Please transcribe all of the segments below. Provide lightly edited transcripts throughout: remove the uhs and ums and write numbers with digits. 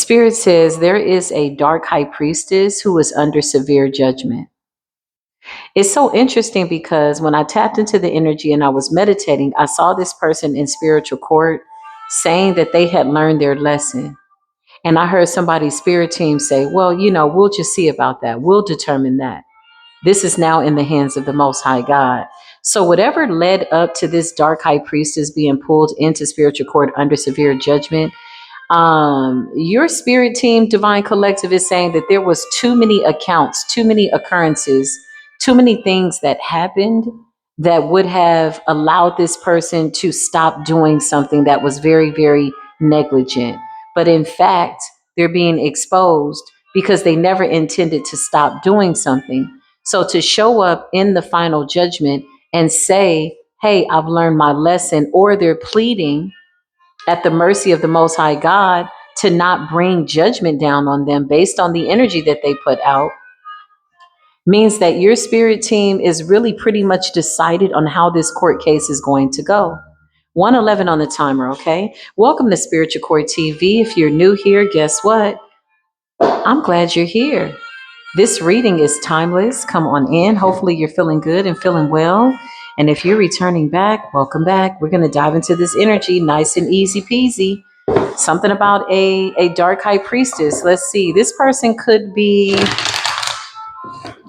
Spirit says there is a dark high priestess who is under severe judgment. It's so interesting because when I tapped into the energy and I was meditating, I saw this person in spiritual court saying that they had learned their lesson. And I heard somebody's spirit team say, well, we'll just see about that. We'll determine that. This is now in the hands of the Most High God. So whatever led up to this dark high priestess being pulled into spiritual court under severe judgment, your spirit team, Divine Collective, is saying that there was too many accounts, too many occurrences, too many things that happened that would have allowed this person to stop doing something that was very, very negligent. But in fact, they're being exposed because they never intended to stop doing something. So to show up in the final judgment and say, hey, I've learned my lesson, or they're pleading at the mercy of the Most High God to not bring judgment down on them based on the energy that they put out, means that your spirit team is really pretty much decided on how this court case is going to go. 111 on the timer, okay? Welcome to Spiritual Court TV. If you're new here, guess what? I'm glad you're here. This reading is timeless. Come on in. Hopefully you're feeling good and feeling well. And if you're returning back, welcome back. We're going to dive into this energy nice and easy peasy. Something about a dark high priestess. Let's see. This person could be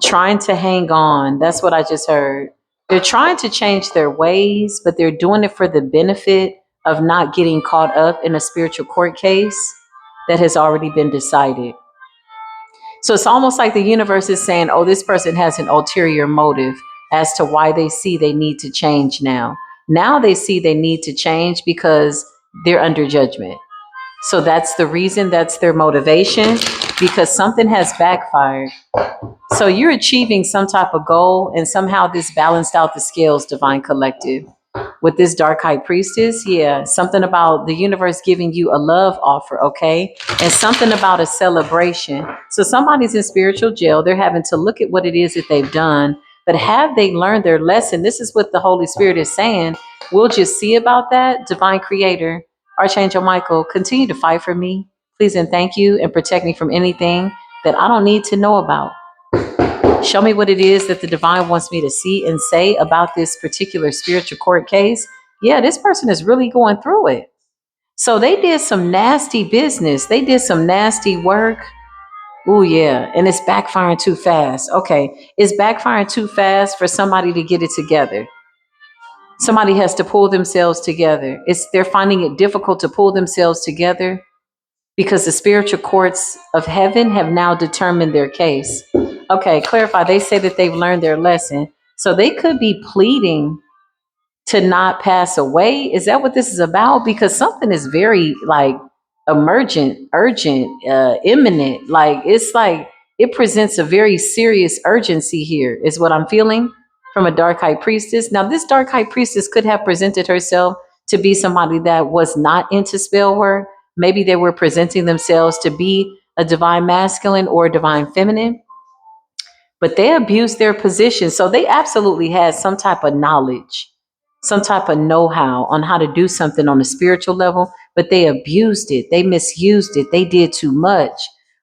trying to hang on. That's what I just heard. They're trying to change their ways, but they're doing it for the benefit of not getting caught up in a spiritual court case that has already been decided. So it's almost like the universe is saying, oh, this person has an ulterior motive as to why they see they need to change now. Now they see they need to change because they're under judgment. So that's the reason, that's their motivation, because something has backfired. So you're achieving some type of goal, and somehow this balanced out the scales, Divine Collective. With this dark high priestess, yeah, something about the universe giving you a love offer, okay? And something about a celebration. So somebody's in spiritual jail. They're having to look at what it is that they've done, but have they learned their lesson? This is what the Holy Spirit is saying. We'll just see about that. Divine Creator, Archangel Michael, continue to fight for me, please and thank you, and protect me from anything that I don't need to know about. Show me what it is that the divine wants me to see and say about this particular spiritual court case. Yeah, this person is really going through it. So they did some nasty business. They did some nasty work. Oh, yeah. And it's backfiring too fast. Okay. It's backfiring too fast for somebody to get it together. Somebody has to pull themselves together. They're finding it difficult to pull themselves together because the spiritual courts of heaven have now determined their case. Okay, clarify. They say that they've learned their lesson. So they could be pleading to not pass away. Is that what this is about? Because something is very emergent, urgent, imminent. It's like it presents a very serious urgency here, is what I'm feeling from a dark high priestess. Now, this dark high priestess could have presented herself to be somebody that was not into spell work. Maybe they were presenting themselves to be a divine masculine or a divine feminine, but they abused their position. So they absolutely had some type of knowledge, some type of know-how on how to do something on a spiritual level, but they abused it. They misused it. They did too much.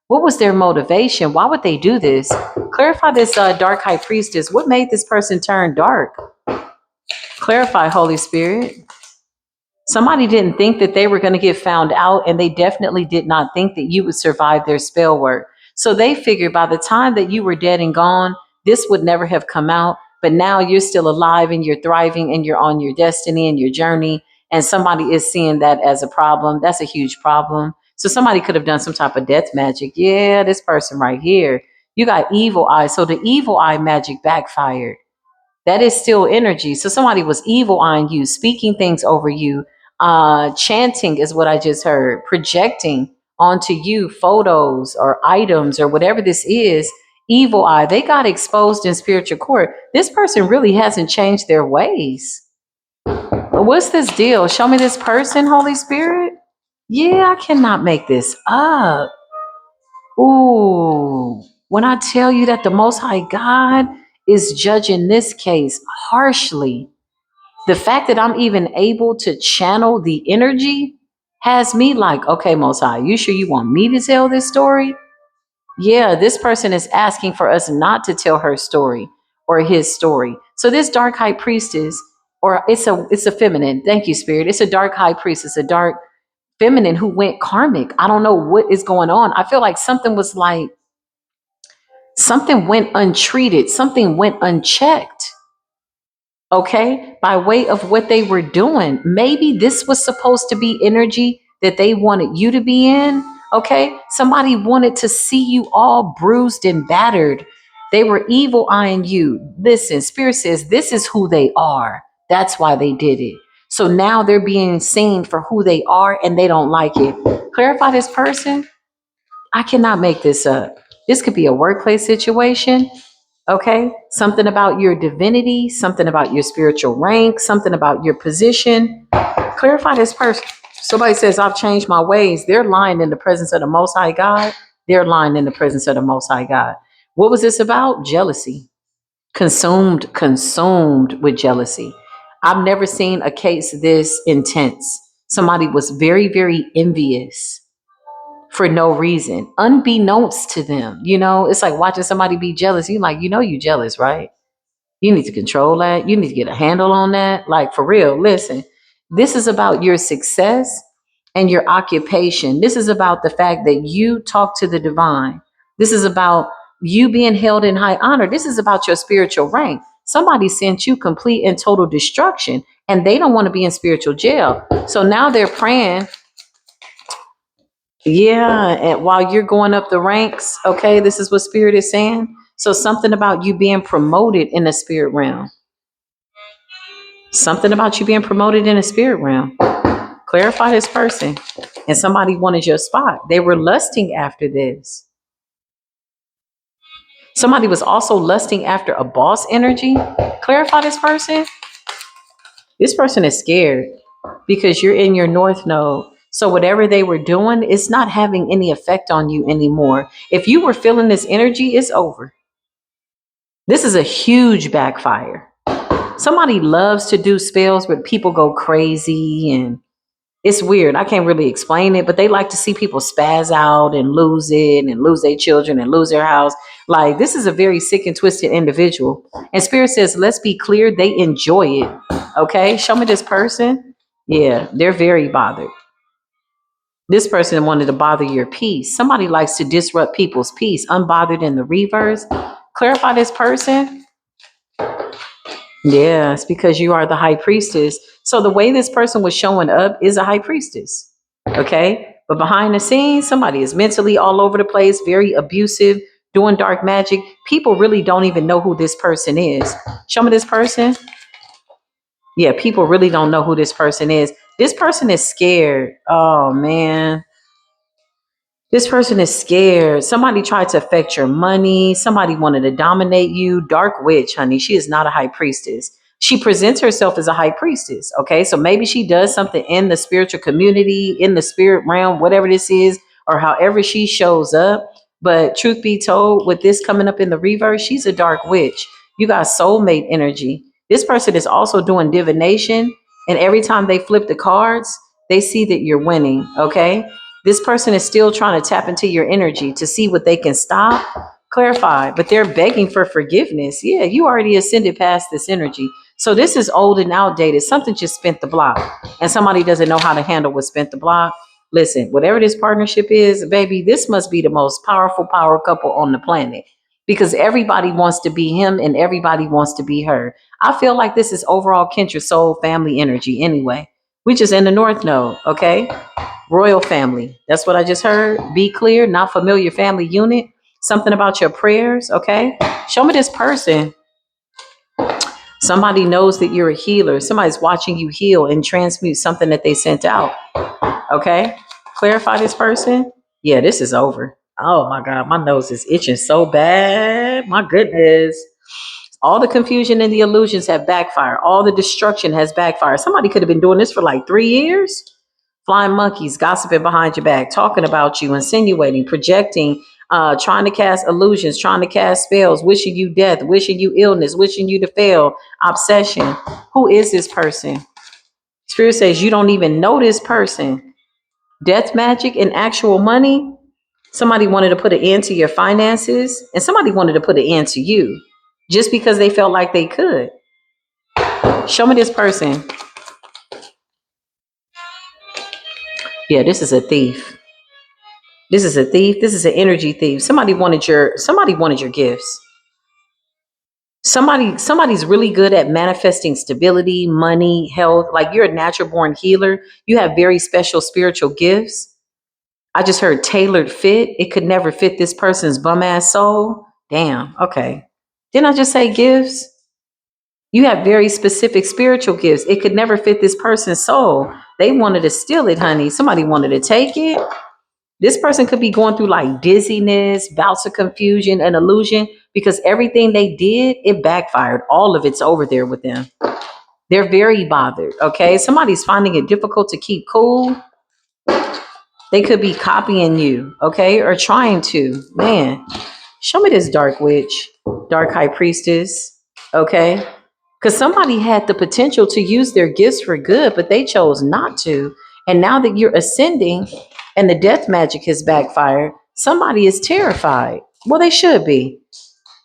What was their motivation? Why would they do this? Clarify this dark high priestess. What made this person turn dark? Clarify, Holy Spirit. Somebody didn't think that they were going to get found out, and they definitely did not think that you would survive their spell work. So they figured by the time that you were dead and gone, this would never have come out. But now you're still alive and you're thriving and you're on your destiny and your journey. And somebody is seeing that as a problem. That's a huge problem. So somebody could have done some type of death magic. Yeah, this person right here, you got evil eye. So the evil eye magic backfired. That is still energy. So somebody was evil eyeing you, speaking things over you, chanting is what I just heard, projecting onto you photos or items or whatever this is. Evil eye, they got exposed in spiritual court. This person really hasn't changed their ways. What's this deal? Show me this person, Holy Spirit. Yeah, I cannot make this up. Ooh, when I tell you that the Most High God is judging this case harshly, the fact that I'm even able to channel the energy has me like, okay, Most High, you sure you want me to tell this story? Yeah, this person is asking for us not to tell her story or his story. So this dark high priestess, or it's a feminine. Thank you, Spirit. It's a dark high priestess, a dark feminine who went karmic. I don't know what is going on. I feel like something went untreated, something went unchecked. Okay, by way of what they were doing. Maybe this was supposed to be energy that they wanted you to be in. Okay, somebody wanted to see you all bruised and battered. They were evil eyeing you. Listen, Spirit says this is who they are. That's why they did it. So now they're being seen for who they are and they don't like it. Clarify this person. I cannot make this up. This could be a workplace situation. Okay, something about your divinity, something about your spiritual rank, something about your position. Clarify this person. Somebody says, I've changed my ways. They're lying in the presence of the Most High God. They're lying in the presence of the Most High God. What was this about? Jealousy. Consumed with jealousy. I've never seen a case this intense. Somebody was very, very envious for no reason, unbeknownst to them. You know, it's like watching somebody be jealous. You like, you jealous, right? You need to control that. You need to get a handle on that. Like for real, listen, this is about your success and your occupation. This is about the fact that you talk to the divine. This is about you being held in high honor. This is about your spiritual rank. Somebody sent you complete and total destruction and they don't want to be in spiritual jail. So now they're praying. Yeah, and while you're going up the ranks, okay, this is what spirit is saying. So something about you being promoted in the spirit realm. Something about you being promoted in the spirit realm. Clarify this person. And somebody wanted your spot. They were lusting after this. Somebody was also lusting after a boss energy. Clarify this person. This person is scared because you're in your north node. So whatever they were doing, it's not having any effect on you anymore. If you were feeling this energy, it's over. This is a huge backfire. Somebody loves to do spells where people go crazy and it's weird. I can't really explain it, but they like to see people spaz out and lose it and lose their children and lose their house. Like this is a very sick and twisted individual. And Spirit says, let's be clear, they enjoy it. Okay, show me this person. Yeah, they're very bothered. This person wanted to bother your peace. Somebody likes to disrupt people's peace, unbothered in the reverse. Clarify this person. Yeah, it's because you are the high priestess. So the way this person was showing up is a high priestess. Okay. But behind the scenes, somebody is mentally all over the place, very abusive, doing dark magic. People really don't even know who this person is. Show me this person. Yeah, people really don't know who this person is. This person is scared. Oh, man. This person is scared. Somebody tried to affect your money. Somebody wanted to dominate you. Dark witch, honey. She is not a high priestess. She presents herself as a high priestess. Okay. So maybe she does something in the spiritual community, in the spirit realm, whatever this is, or however she shows up. But truth be told, with this coming up in the reverse, she's a dark witch. You got soulmate energy. This person is also doing divination. And every time they flip the cards, they see that you're winning. Okay. This person is still trying to tap into your energy to see what they can stop, clarify, but they're begging for forgiveness. Yeah, you already ascended past this energy. So this is old and outdated. Something just spent the block and somebody doesn't know how to handle what spent the block. Listen, whatever this partnership is, baby, this must be the most powerful power couple on the planet because everybody wants to be him and everybody wants to be her. I feel like this is overall Kendra soul family energy anyway. We just in the North Node, okay? Royal family. That's what I just heard. Be clear, not familiar family unit. Something about your prayers, okay? Show me this person. Somebody knows that you're a healer. Somebody's watching you heal and transmute something that they sent out, okay? Clarify this person. Yeah, this is over. Oh my God, my nose is itching so bad. My goodness. All the confusion and the illusions have backfired. All the destruction has backfired. Somebody could have been doing this for like 3 years. Flying monkeys, gossiping behind your back, talking about you, insinuating, projecting, trying to cast illusions, trying to cast spells, wishing you death, wishing you illness, wishing you to fail, obsession. Who is this person? Spirit says you don't even know this person. Death magic and actual money. Somebody wanted to put an end to your finances, and somebody wanted to put an end to you just because they felt like they could. Show me this person. Yeah, this is a thief. This is a thief. This is an energy thief. Somebody wanted your gifts. Somebody's really good at manifesting stability, money, health. Like you're a natural born healer. You have very special spiritual gifts. I just heard tailored fit. It could never fit this person's bum ass soul. Damn. Okay. Didn't I just say gifts? You have very specific spiritual gifts. It could never fit this person's soul. They wanted to steal it, honey. Somebody wanted to take it. This person could be going through like dizziness, bouts of confusion and illusion because everything they did, it backfired. All of it's over there with them. They're very bothered. Okay. Somebody's finding it difficult to keep cool. They could be copying you. Okay. Or trying to. Man, show me this dark witch, dark high priestess. Okay. Because somebody had the potential to use their gifts for good, but they chose not to. And now that you're ascending and the death magic has backfired, somebody is terrified. Well, they should be.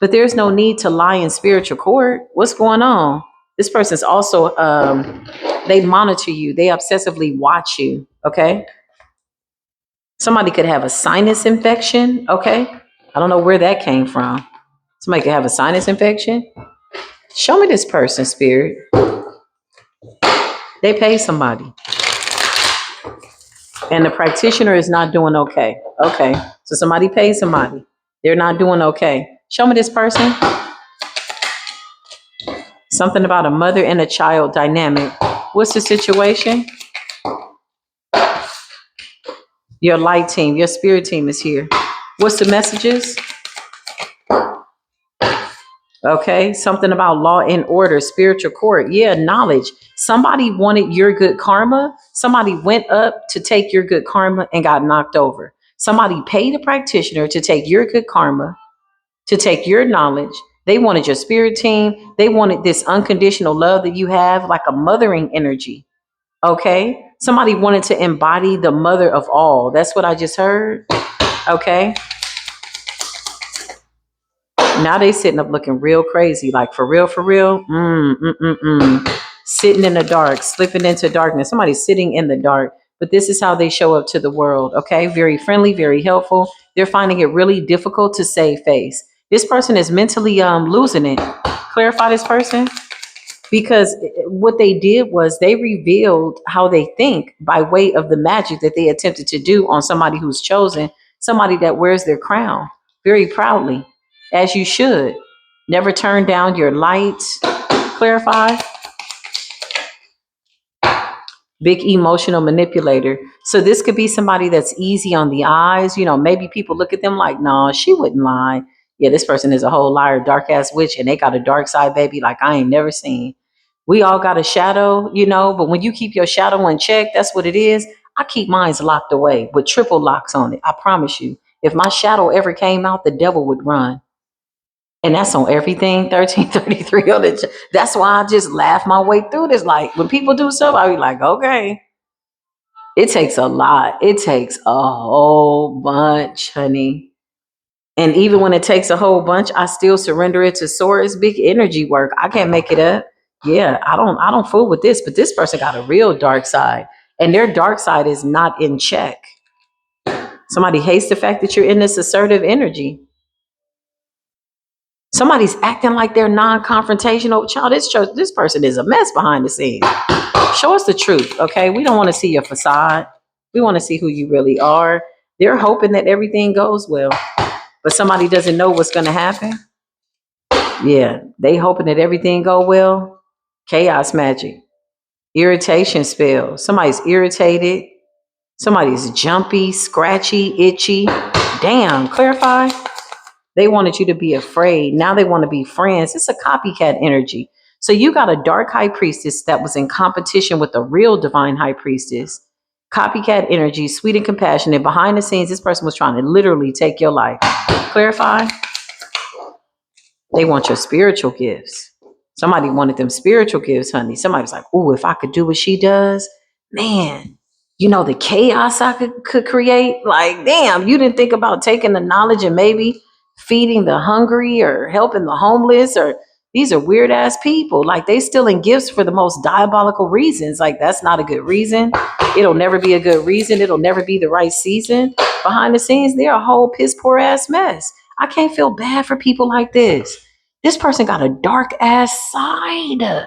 But there's no need to lie in spiritual court. What's going on? This person's also, they monitor you, they obsessively watch you. Okay. Somebody could have a sinus infection. Okay. I don't know where that came from. Somebody could have a sinus infection. Show me this person, spirit. They pay somebody. And the practitioner is not doing okay. Okay. So somebody pays somebody. They're not doing okay. Show me this person. Something about a mother and a child dynamic. What's the situation? Your light team, your spirit team is here. What's the messages? Okay. Something about law and order, spiritual court. Yeah, knowledge. Somebody wanted your good karma. Somebody went up to take your good karma and got knocked over. Somebody paid a practitioner to take your good karma, to take your knowledge. They wanted your spirit team. They wanted this unconditional love that you have, like a mothering energy. Okay. Somebody wanted to embody the mother of all. That's what I just heard. Okay. Now they sitting up looking real crazy, like for real, for real. Sitting in the dark, slipping into darkness. Somebody's sitting in the dark, but this is how they show up to the world. Okay. Very friendly, very helpful. They're finding it really difficult to save face. This person is mentally losing it. Clarify this person. Because what they did was they revealed how they think by way of the magic that they attempted to do on somebody who's chosen, somebody that wears their crown very proudly, as you should. Never turn down your light. Clarify. Big emotional manipulator. So this could be somebody that's easy on the eyes. You know, maybe people look at them like, no, she wouldn't lie. Yeah, this person is a whole liar, dark ass witch, and they got a dark side, baby, like I ain't never seen. We all got a shadow, you know, but when you keep your shadow in check, that's what it is. I keep mines locked away with triple locks on it. I promise you. If my shadow ever came out, the devil would run. And that's on everything, 1333 on it. That's why I just laugh my way through this. Like when people do stuff, I be like, okay. It takes a lot. It takes a whole bunch, honey. And even when it takes a whole bunch, I still surrender it to source. Big energy work. I can't make it up. Yeah, I don't fool with this, but this person got a real dark side. And their dark side is not in check. Somebody hates the fact that you're in this assertive energy. Somebody's acting like they're non-confrontational. Child, this person is a mess behind the scenes. Show us the truth, okay? We don't want to see your facade. We want to see who you really are. They're hoping that everything goes well, but somebody doesn't know what's going to happen. Yeah, they hoping that everything go well. Chaos magic, irritation spell. Somebody's irritated. Somebody's jumpy, scratchy, itchy. Damn, clarify. They wanted you to be afraid. Now they want to be friends. It's a copycat energy. So you got a dark high priestess that was in competition with a real divine high priestess. Copycat energy, sweet and compassionate. Behind the scenes, this person was trying to literally take your life. Clarify. They want your spiritual gifts. Somebody wanted them spiritual gifts, honey. Somebody was like, "Ooh, if I could do what she does, man, the chaos I could create. Like, damn, you didn't think about taking the knowledge and maybe feeding the hungry or helping the homeless, or these are weird ass people. Like, they stealing gifts for the most diabolical reasons. Like, that's not a good reason. It'll never be a good reason. It'll never be the right season. Behind the scenes, they're a whole piss poor ass mess. I can't feel bad for people like this. This person got a dark ass side.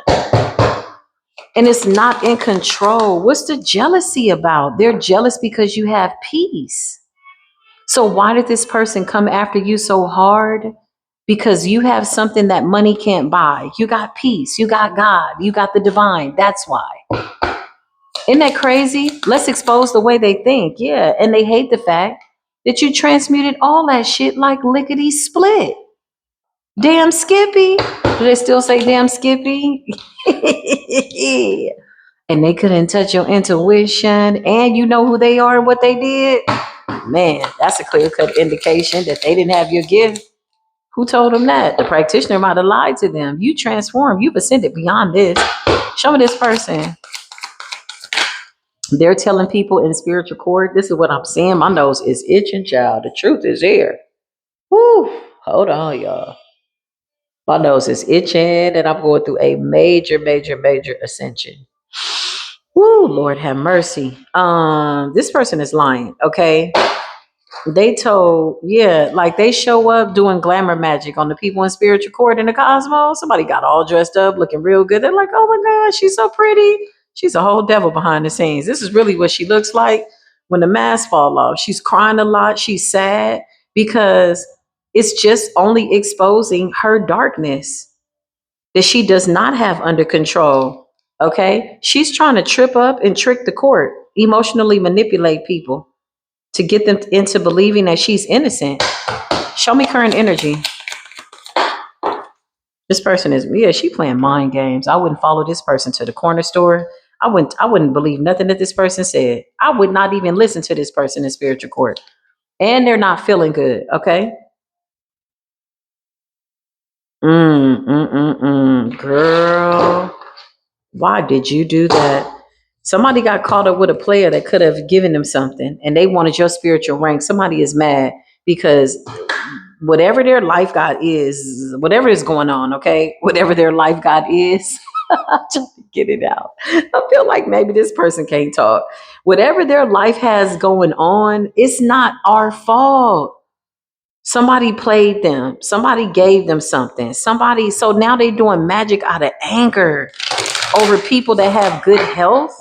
And it's not in control. What's the jealousy about? They're jealous because you have peace. So why did this person come after you so hard? Because you have something that money can't buy. You got peace. You got God. You got the divine. That's why. Isn't that crazy? Let's expose the way they think. Yeah. And they hate the fact that you transmuted all that shit like lickety split. Damn Skippy. Do they still say damn Skippy? And they couldn't touch your intuition, and you know who they are and what they did. Man, that's a clear-cut indication that they didn't have your gift. Who told them that? The practitioner might have lied to them. You transformed. You've ascended beyond this. Show me this person. They're telling people in spiritual court, this is what I'm seeing. My nose is itching, child. The truth is here. Woo. Hold on, y'all. My nose is itching, and I'm going through a major, major, major ascension. Woo, Lord have mercy. This person is lying, okay? They told, yeah, like they show up doing glamour magic on the people in spiritual court in the cosmos. Somebody got all dressed up, looking real good. They're like, oh my God, she's so pretty. She's a whole devil behind the scenes. This is really what she looks like when the mask fall off. She's crying a lot. She's sad because it's just only exposing her darkness that she does not have under control. Okay. She's trying to trip up and trick the court, emotionally manipulate people to get them into believing that she's innocent. Show me current energy. This person is, yeah, she playing mind games. I wouldn't follow this person to the corner store. I wouldn't believe nothing that this person said. I would not even listen to this person in spiritual court. And they're not feeling good. Okay. Girl, why did you do that? Somebody got caught up with a player that could have given them something and they wanted your spiritual rank. Somebody is mad because whatever their life God is, whatever is going on, okay? Whatever their life God is, just to get it out. I feel like maybe this person can't talk. Whatever their life has going on, it's not our fault. Somebody played them. Somebody gave them something. So now they're doing magic out of anger over people that have good health.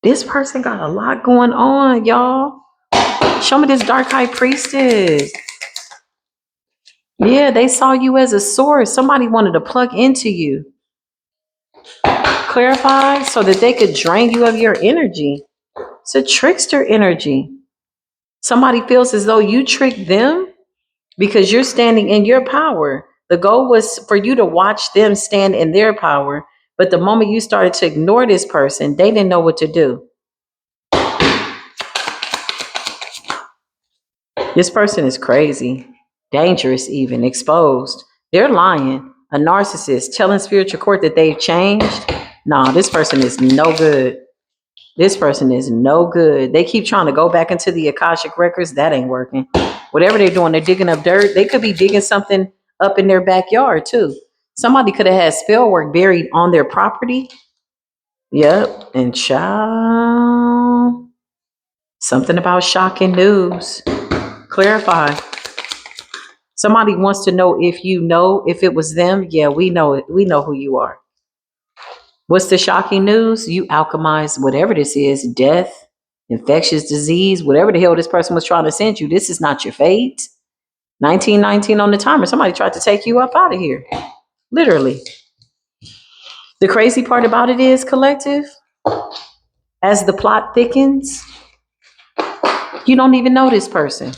This person got a lot going on, y'all. Show me this dark high priestess. Yeah, they saw you as a source. Somebody wanted to plug into you. Clarify so that they could drain you of your energy. It's a trickster energy. Somebody feels as though you tricked them because you're standing in your power. The goal was for you to watch them stand in their power. But the moment you started to ignore this person, they didn't know what to do. This person is crazy, dangerous, even exposed. They're lying. A narcissist telling spiritual court that they've changed. Nah, this person is no good. This person is no good. They keep trying to go back into the Akashic records. That ain't working. Whatever they're doing, they're digging up dirt. They could be digging something up in their backyard too. Somebody could have had spell work buried on their property. Yep. And child, something about shocking news. Clarify. Somebody wants to know if you know if it was them. Yeah, we know it. We know who you are. What's the shocking news? You alchemize whatever this is, death, infectious disease, whatever the hell this person was trying to send you. This is not your fate. 1919 on the timer. Somebody tried to take you up out of here. Literally. The crazy part about it is, collective, as the plot thickens, you don't even know this person.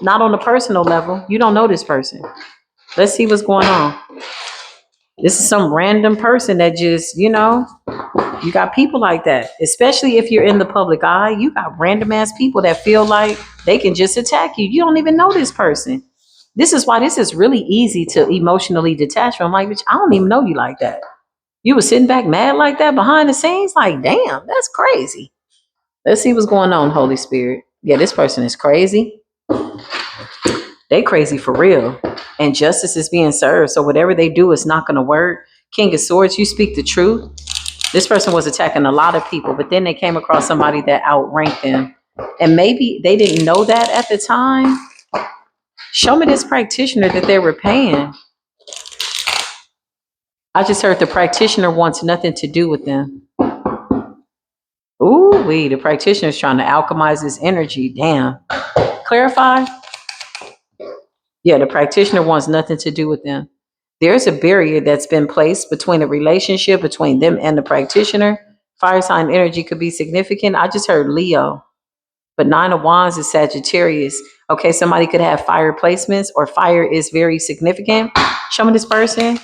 Not on a personal level. You don't know this person. Let's see what's going on. This is some random person that just, you got people like that, especially if you're in the public eye. You got random ass people that feel like they can just attack you. You don't even know this person. This is why this is really easy to emotionally detach from. Like, bitch, I don't even know you like that. You was sitting back mad like that behind the scenes? Like, damn, that's crazy. Let's see what's going on, Holy Spirit. Yeah, this person is crazy. They crazy for real. And justice is being served. So whatever they do is not going to work. King of Swords, you speak the truth. This person was attacking a lot of people, but then they came across somebody that outranked them. And maybe they didn't know that at the time. Show me this practitioner that they were paying. I just heard the practitioner wants nothing to do with them. Ooh, the practitioner is trying to alchemize this energy. Damn. Clarify? Yeah, the practitioner wants nothing to do with them. There's a barrier that's been placed between the relationship between them and the practitioner. Fire sign energy could be significant. I just heard Leo, but Nine of Wands is Sagittarius. Okay, somebody could have fire placements or fire is very significant. Show me this person.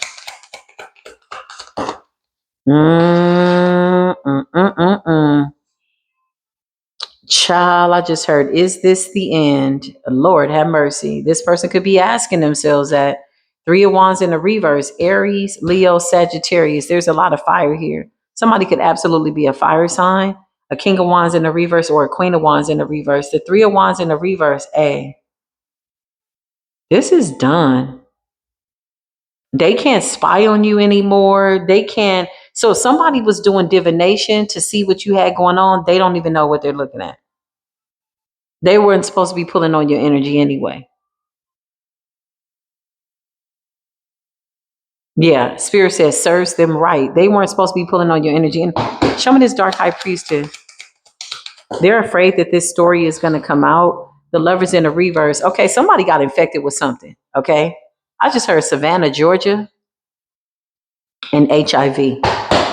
Child, I just heard, is this the end? Lord have mercy. This person could be asking themselves that. Three of Wands in the reverse, Aries, Leo, Sagittarius. There's a lot of fire here. Somebody could absolutely be a fire sign, a King of Wands in the reverse or a Queen of Wands in the reverse. The Three of Wands in the reverse, this is done. They can't spy on you anymore. They can't. So if somebody was doing divination to see what you had going on, they don't even know what they're looking at. They weren't supposed to be pulling on your energy anyway. Yeah, Spirit says serves them right. They weren't supposed to be pulling on your energy. And show me this dark High-Priestess. They're afraid that this story is going to come out. The Lovers in the reverse. Okay, somebody got infected with something. Okay, I just heard Savannah, Georgia, and HIV.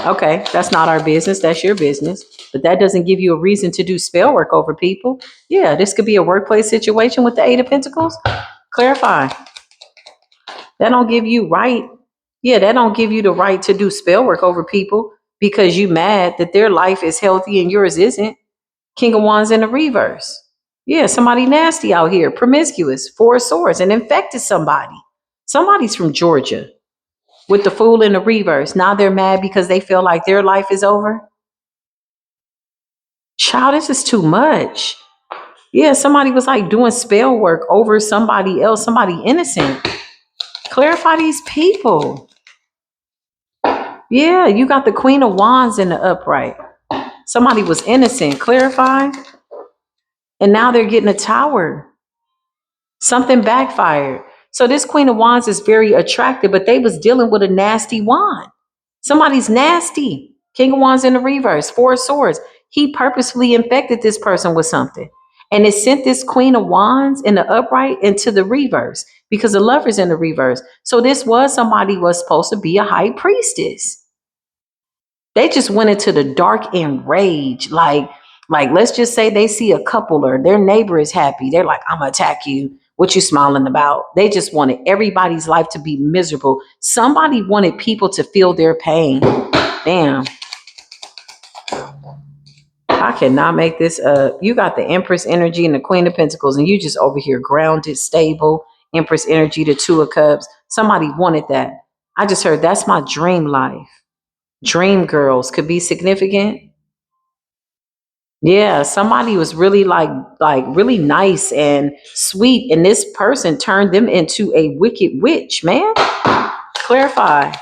Okay, that's not our business. That's your business. But that doesn't give you a reason to do spell work over people. Yeah, this could be a workplace situation with the Eight of Pentacles. Clarify. That don't give you right. Yeah, that don't give you the right to do spell work over people because you mad that their life is healthy and yours isn't. King of Wands in the reverse. Yeah, somebody nasty out here, promiscuous, Four of Swords, and infected somebody. Somebody's from Georgia with the Fool in the reverse. Now they're mad because they feel like their life is over. Child, this is too much. Yeah, somebody was like doing spell work over somebody else, somebody innocent. Clarify these people. Yeah, you got the Queen of Wands in the upright. Somebody was innocent. Clarify. And now they're getting a tower. Something backfired. So this Queen of Wands is very attractive, but they was dealing with a nasty wand. Somebody's nasty. King of Wands in the reverse, Four of Swords. He purposefully infected this person with something. And it sent this Queen of Wands in the upright into the reverse because the Lover's in the reverse. So this was somebody was supposed to be a high priestess. They just went into the dark and rage. Like let's just say they see a couple or their neighbor is happy. They're like, I'm gonna attack you. What you smiling about? They just wanted everybody's life to be miserable. Somebody wanted people to feel their pain. Damn. I cannot make this up. You got the Empress energy and the Queen of Pentacles, and you just over here grounded, stable. Empress energy, the Two of Cups. Somebody wanted that. I just heard that's my dream life. Dream girls could be significant. Yeah, somebody was really like really nice and sweet, and this person turned them into a wicked witch, man. Clarify.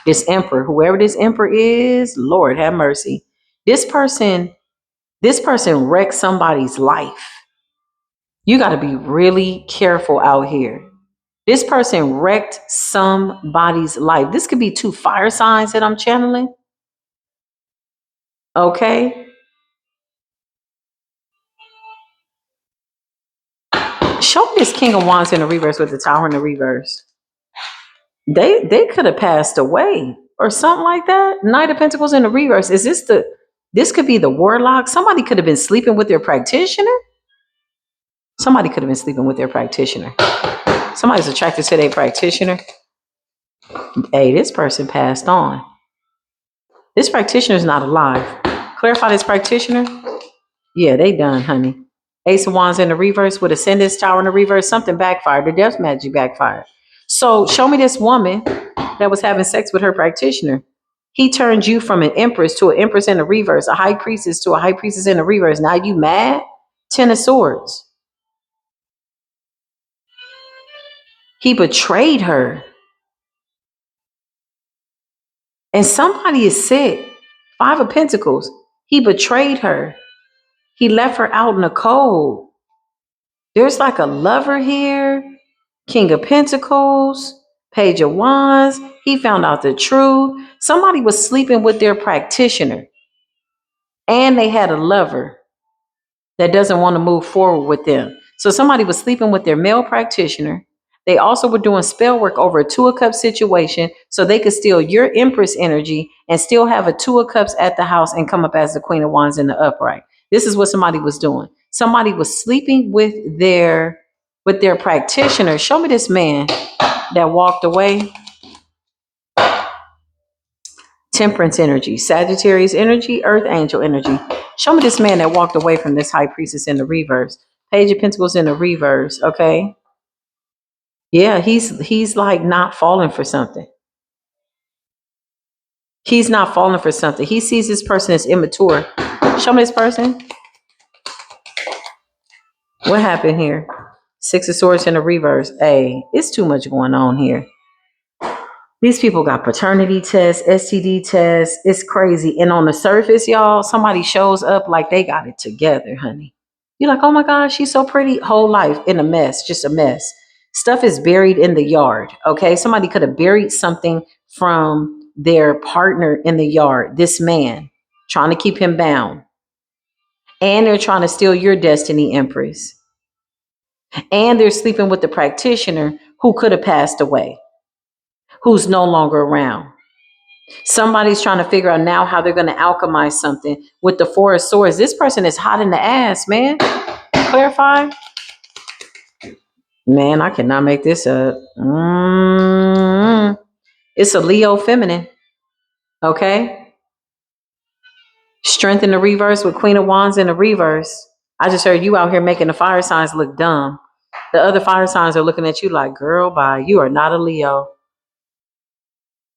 This emperor, whoever this emperor is, Lord have mercy. This person wrecked somebody's life. You got to be really careful out here. This person wrecked somebody's life. This could be two fire signs that I'm channeling. Okay. Show me this King of Wands in the reverse with the Tower in the reverse. They could have passed away or something like that. Knight of Pentacles in the reverse. This could be the warlock. Somebody could have been sleeping with their practitioner. Somebody could have been sleeping with their practitioner. Somebody's attracted to their practitioner. Hey, this person passed on. This practitioner is not alive. Clarify this practitioner. Yeah, they done, honey. Ace of Wands in the reverse with Ascendance Tower in the reverse. Something backfired. The death magic backfired. So show me this woman that was having sex with her practitioner. He turned you from an empress to an empress in the reverse, a high priestess to a high priestess in the reverse. Now you mad? 10 of swords. He betrayed her. And somebody is sick. 5 of Pentacles. He betrayed her. He left her out in the cold. There's like a lover here. King of Pentacles. Page of Wands. He found out the truth. Somebody was sleeping with their practitioner. And they had a lover that doesn't want to move forward with them. So somebody was sleeping with their male practitioner. They also were doing spell work over a 2 of Cups situation so they could steal your Empress energy and still have a 2 of Cups at the house and come up as the Queen of Wands in the upright. This is what somebody was doing. Somebody was sleeping with their practitioner. Show me this man that walked away. Temperance energy, Sagittarius energy, Earth angel energy. Show me this man that walked away from this high priestess in the reverse. Page of Pentacles in the reverse, okay? Yeah, he's like not falling for something. He's not falling for something. He sees this person as immature. Show me this person. What happened here? 6 of Swords in the reverse. Hey, it's too much going on here. These people got paternity tests, STD tests. It's crazy. And on the surface, y'all, somebody shows up like they got it together, honey. You're like, oh my gosh, she's so pretty. Whole life in a mess, just a mess. Stuff is buried in the yard, okay? Somebody could have buried something from their partner in the yard, this man, trying to keep him bound. And they're trying to steal your destiny, Empress. And they're sleeping with the practitioner who could have passed away, who's no longer around. Somebody's trying to figure out now how they're going to alchemize something with the 4 of Swords. This person is hot in the ass, man. Clarify. Man, I cannot make this up. It's a Leo feminine. Okay. Strength in the reverse with Queen of Wands in the reverse. I just heard you out here making the fire signs look dumb. The other fire signs are looking at you like, girl, bye. You are not a Leo.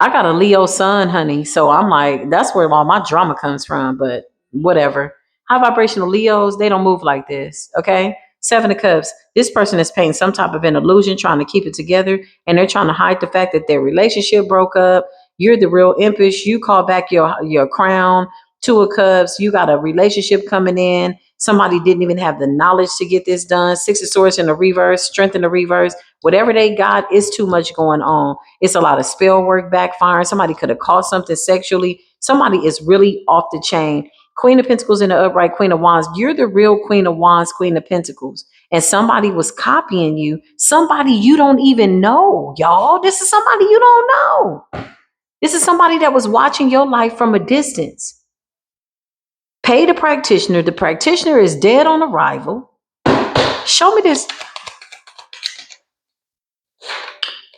I got a Leo sun, honey. So I'm like, that's where all my drama comes from, but whatever. High vibrational Leos, they don't move like this. Okay. 7 of Cups. This person is paying some type of an illusion, trying to keep it together. And they're trying to hide the fact that their relationship broke up. You're the real impish. You call back your crown. 2 of Cups. You got a relationship coming in. Somebody didn't even have the knowledge to get this done. 6 of Swords in the reverse, strength in the reverse. Whatever they got, is too much going on. It's a lot of spell work backfiring. Somebody could have caught something sexually. Somebody is really off the chain. Queen of Pentacles in the upright, Queen of Wands. You're the real Queen of Wands, Queen of Pentacles. And somebody was copying you. Somebody you don't even know, y'all. This is somebody you don't know. This is somebody that was watching your life from a distance. Pay the practitioner. The practitioner is dead on arrival. Show me this.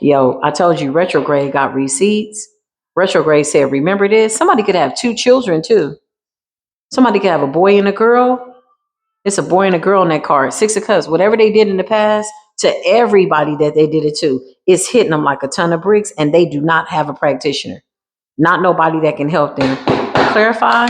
Yo, I told you retrograde got receipts. Retrograde said, remember this? Somebody could have 2 children too. Somebody could have a boy and a girl. It's a boy and a girl in that card. 6 of Cups. Whatever they did in the past, to everybody that they did it to, it's hitting them like a ton of bricks, and they do not have a practitioner. Not nobody that can help them. Clarify.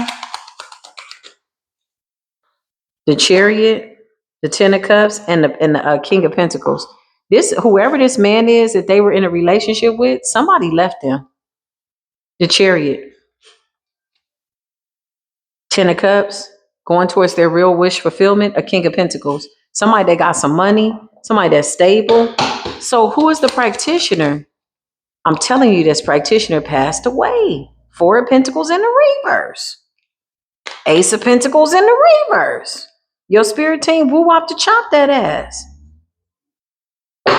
The Chariot, the 10 of Cups, and the King of Pentacles. This, whoever this man is that they were in a relationship with, somebody left them. The Chariot, 10 of Cups, going towards their real wish fulfillment, a King of Pentacles. Somebody that got some money, somebody that's stable. So who is the practitioner? I'm telling you, this practitioner passed away. 4 of Pentacles in the reverse. Ace of Pentacles in the reverse. Your spirit team woo wop to chop that ass.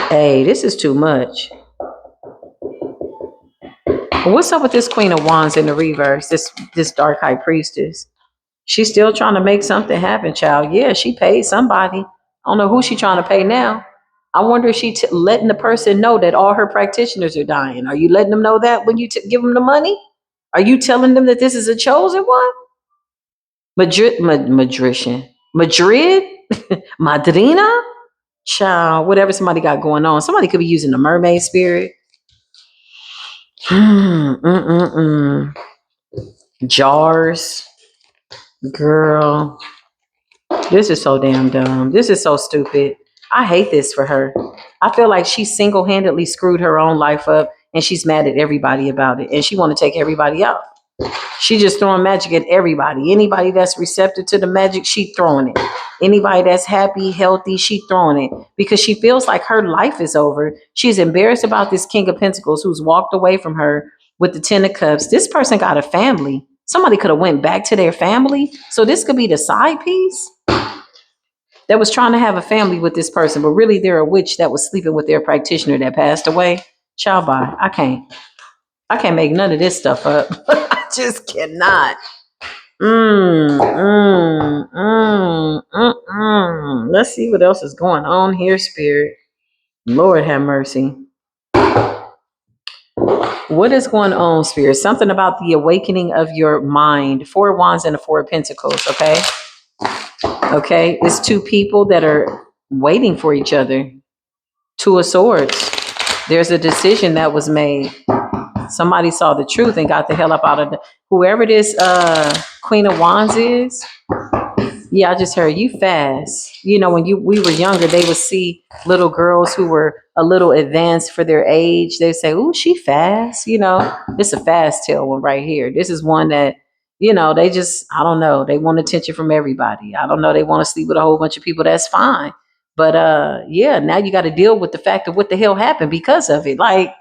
Hey, this is too much. What's up with this Queen of Wands in the reverse? This dark high priestess. She's still trying to make something happen, child. Yeah, she paid somebody. I don't know who she trying to pay now. I wonder if she letting the person know that all her practitioners are dying. Are you letting them know that when you give them the money? Are you telling them that this is a chosen one? Madrid, Madrina, child, whatever somebody got going on. Somebody could be using the mermaid spirit. Mm-mm-mm. Jars. Girl. This is so damn dumb. This is so stupid. I hate this for her. I feel like she single-handedly screwed her own life up and she's mad at everybody about it. And she want to take everybody out. She just throwing magic at everybody. Anybody that's receptive to the magic, she throwing it. Anybody that's happy, healthy, she throwing it. Because she feels like her life is over. She's embarrassed about this King of Pentacles who's walked away from her with the Ten of Cups. This person got a family. Somebody could have went back to their family. So this could be the side piece that was trying to have a family with this person, but really they're a witch that was sleeping with their practitioner that passed away. Child bye. I can't make none of this stuff up. I just cannot. Let's see what else is going on here, Spirit. Lord have mercy. What is going on, Spirit? Something about the awakening of your mind. Four of Wands and the Four of Pentacles, okay? Okay, it's two people that are waiting for each other. Two of Swords. There's a decision that was made. Somebody saw the truth and got the hell up out of whoever this Queen of Wands is. Yeah, I just heard you fast. You know, when we were younger, they would see little girls who were a little advanced for their age. They say, "Ooh, she fast." You know, it's a fast tail one right here. This is one that, you know, they just, I don't know, they want attention from everybody. I don't know, they want to sleep with a whole bunch of people. That's fine. But yeah, now you got to deal with the fact of what the hell happened because of it. Like,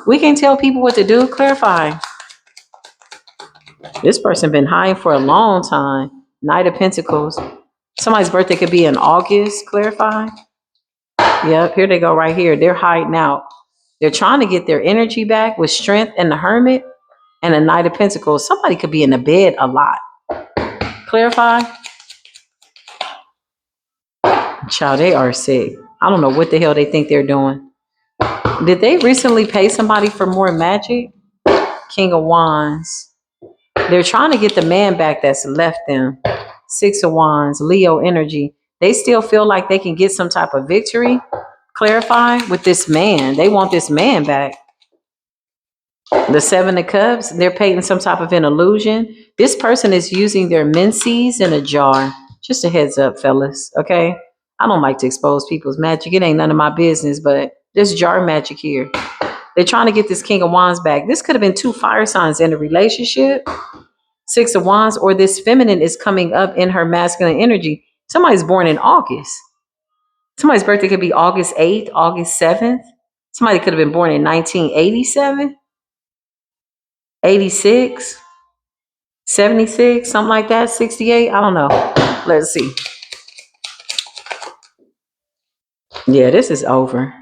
we can tell people what to do. Clarify. This person been hiding for a long time. Knight of Pentacles. Somebody's birthday could be in August. Clarify. Yep, here they go right here. They're hiding out. They're trying to get their energy back with Strength and the Hermit and a Knight of Pentacles. Somebody could be in the bed a lot. Clarify. Child, they are sick. I don't know what the hell they think they're doing. Did they recently pay somebody for more magic? King of Wands. They're trying to get the man back that's left them. Six of Wands, Leo energy. They still feel like they can get some type of victory. Clarify with this man. They want this man back. The Seven of Cups, they're painting some type of an illusion. This person is using their menses in a jar. Just a heads up, fellas, okay? I don't like to expose people's magic. It ain't none of my business, but there's jar magic here. They're trying to get this King of Wands back. This could have been two fire signs in a relationship. Six of Wands, or this feminine is coming up in her masculine energy. Somebody's born in August. Somebody's birthday could be August 8th, August 7th. Somebody could have been born in 1987, 86, 76, something like that, 68. I don't know. Let's see. Yeah, this is over.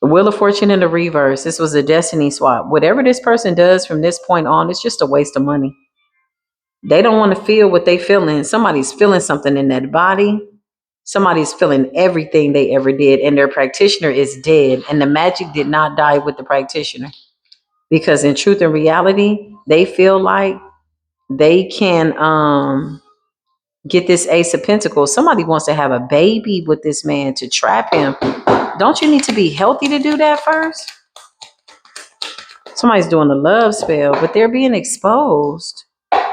The Wheel of Fortune in the reverse. This was a destiny swap. Whatever this person does from this point on, it's just a waste of money. They don't want to feel what they feeling. Somebody's feeling something in that body. Somebody's feeling everything they ever did, and their practitioner is dead. And the magic did not die with the practitioner. Because in truth and reality, they feel like they can get this Ace of Pentacles. Somebody wants to have a baby with this man to trap him. Don't you need to be healthy to do that first? Somebody's doing a love spell, but they're being exposed.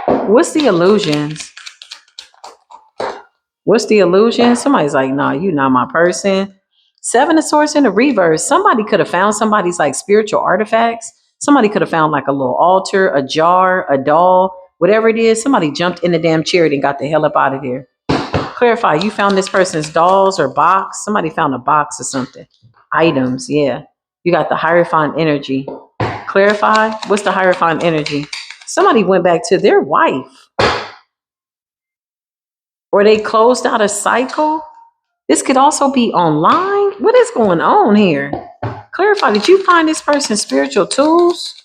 What's the illusions? What's the illusion? Somebody's like, nah, you're not my person. Seven of Swords in the reverse. Somebody could have found somebody's like spiritual artifacts. Somebody could have found like a little altar, a jar, a doll, whatever it is. Somebody jumped in the damn chariot and got the hell up out of there. Clarify, you found this person's dolls or box. Somebody found a box or something. Items, yeah. You got the Hierophant energy. Clarify, what's the Hierophant energy? Somebody went back to their wife. Or they closed out a cycle. This could also be online. What is going on here? Clarify, did you find this person's spiritual tools?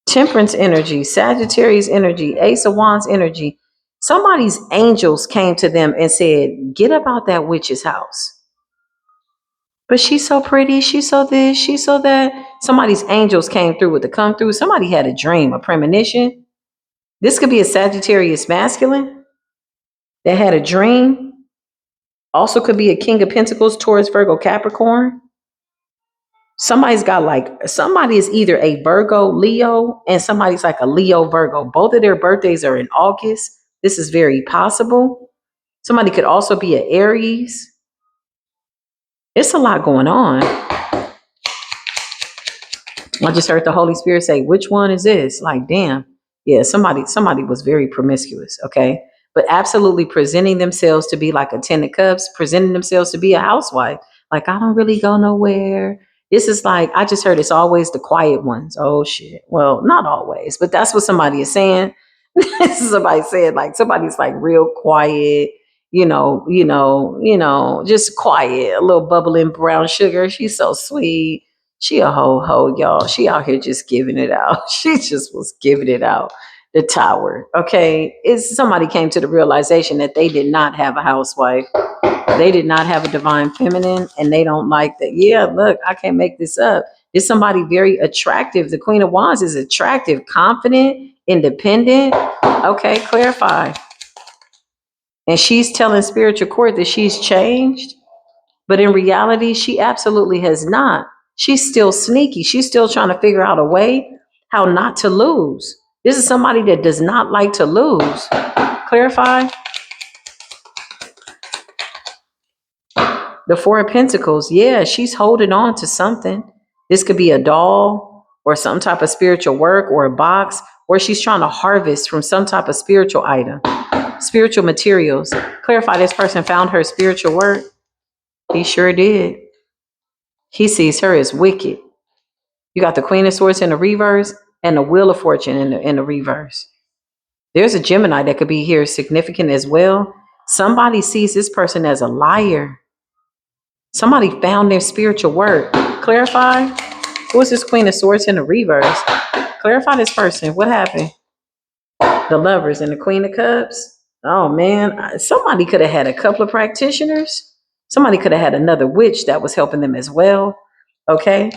Temperance energy, Sagittarius energy, Ace of Wands energy. Somebody's angels came to them and said, get up out that witch's house. But she's so pretty, she's so this, she's so that. Somebody's angels came through with the come through. Somebody had a dream, a premonition. This could be a Sagittarius masculine that had a dream. Also could be a King of Pentacles, Taurus, Virgo, Capricorn. Somebody's got like, somebody is either a Virgo Leo and somebody's like a Leo Virgo. Both of their birthdays are in August. This is very possible. Somebody could also be an Aries. It's a lot going on. I just heard the Holy Spirit say, which one is this? Like, damn. Yeah, somebody was very promiscuous, okay? But absolutely presenting themselves to be like a 10 of cups, presenting themselves to be a housewife. Like, I don't really go nowhere. This is like, I just heard it's always the quiet ones. Oh shit. Well, not always, but that's what somebody is saying. Somebody said like somebody's like real quiet, just quiet, a little bubbling brown sugar. She's so sweet. She a ho, y'all. She out here just giving it out. She just was giving it out. The tower. Okay. It's somebody came to the realization that they did not have a housewife. They did not have a divine feminine, and they don't like that. Yeah, look, I can't make this up. It's somebody very attractive. The Queen of Wands is attractive, confident, independent. Okay, clarify. And she's telling spiritual court that she's changed, but in reality, she absolutely has not. She's still sneaky. She's still trying to figure out a way how not to lose. This is somebody that does not like to lose. Clarify. The Four of Pentacles, yeah, she's holding on to something. This could be a doll or some type of spiritual work or a box, or she's trying to harvest from some type of spiritual item, spiritual materials. Clarify, this person found her spiritual work. He sure did. He sees her as wicked. You got the Queen of Swords in the reverse and the Wheel of Fortune in the reverse. There's a Gemini that could be here significant as well. Somebody sees this person as a liar. Somebody found their spiritual work. Clarify. Who is this Queen of Swords in the reverse? Clarify this person. What happened? The Lovers and the Queen of Cups. Oh man, somebody could have had a couple of practitioners. Somebody could have had another witch that was helping them as well. Okay.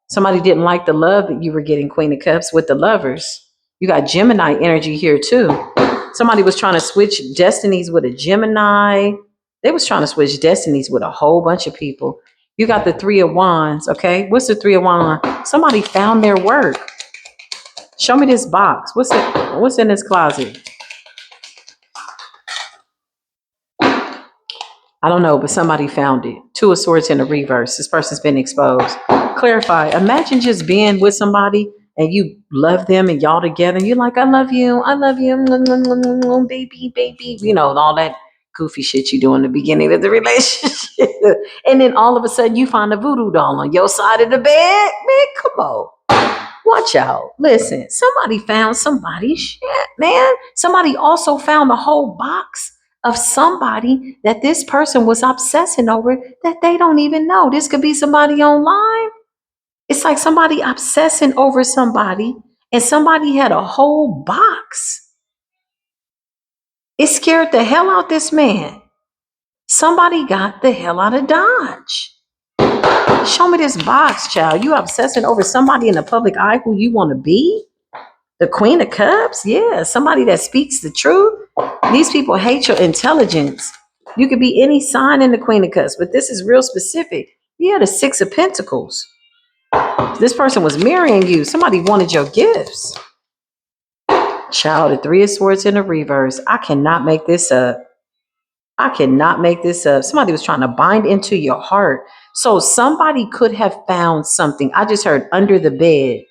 Somebody didn't like the love that you were getting, Queen of Cups, with the Lovers. You got Gemini energy here too. Somebody was trying to switch destinies with a Gemini. They was trying to switch destinies with a whole bunch of people. You got the Three of Wands, okay? What's the Three of Wands? Somebody found their work. Show me this box. What's in this closet? I don't know, but somebody found it. Two of Swords in the reverse. This person's been exposed. Clarify. Imagine just being with somebody and you love them and y'all together. And you're like, I love you, baby, baby. You know, and all that goofy shit you do in the beginning of the relationship. And then all of a sudden you find a voodoo doll on your side of the bed. Man, come on. Watch out. Listen, somebody found somebody's shit, man. Somebody also found a whole box of somebody that this person was obsessing over that they don't even know. This could be somebody online. It's like somebody obsessing over somebody and somebody had a whole box. It scared the hell out this man. Somebody got the hell out of Dodge. Show me this box, child. You obsessing over somebody in the public eye who you want to be? The Queen of Cups? Yeah, somebody that speaks the truth. These people hate your intelligence. You could be any sign in the Queen of Cups, but this is real specific. Yeah, the Six of Pentacles. This person was marrying you. Somebody wanted your gifts. Child, the Three of Swords in the reverse. I cannot make this up. I cannot make this up. Somebody was trying to bind into your heart. So somebody could have found something. I just heard under the bed.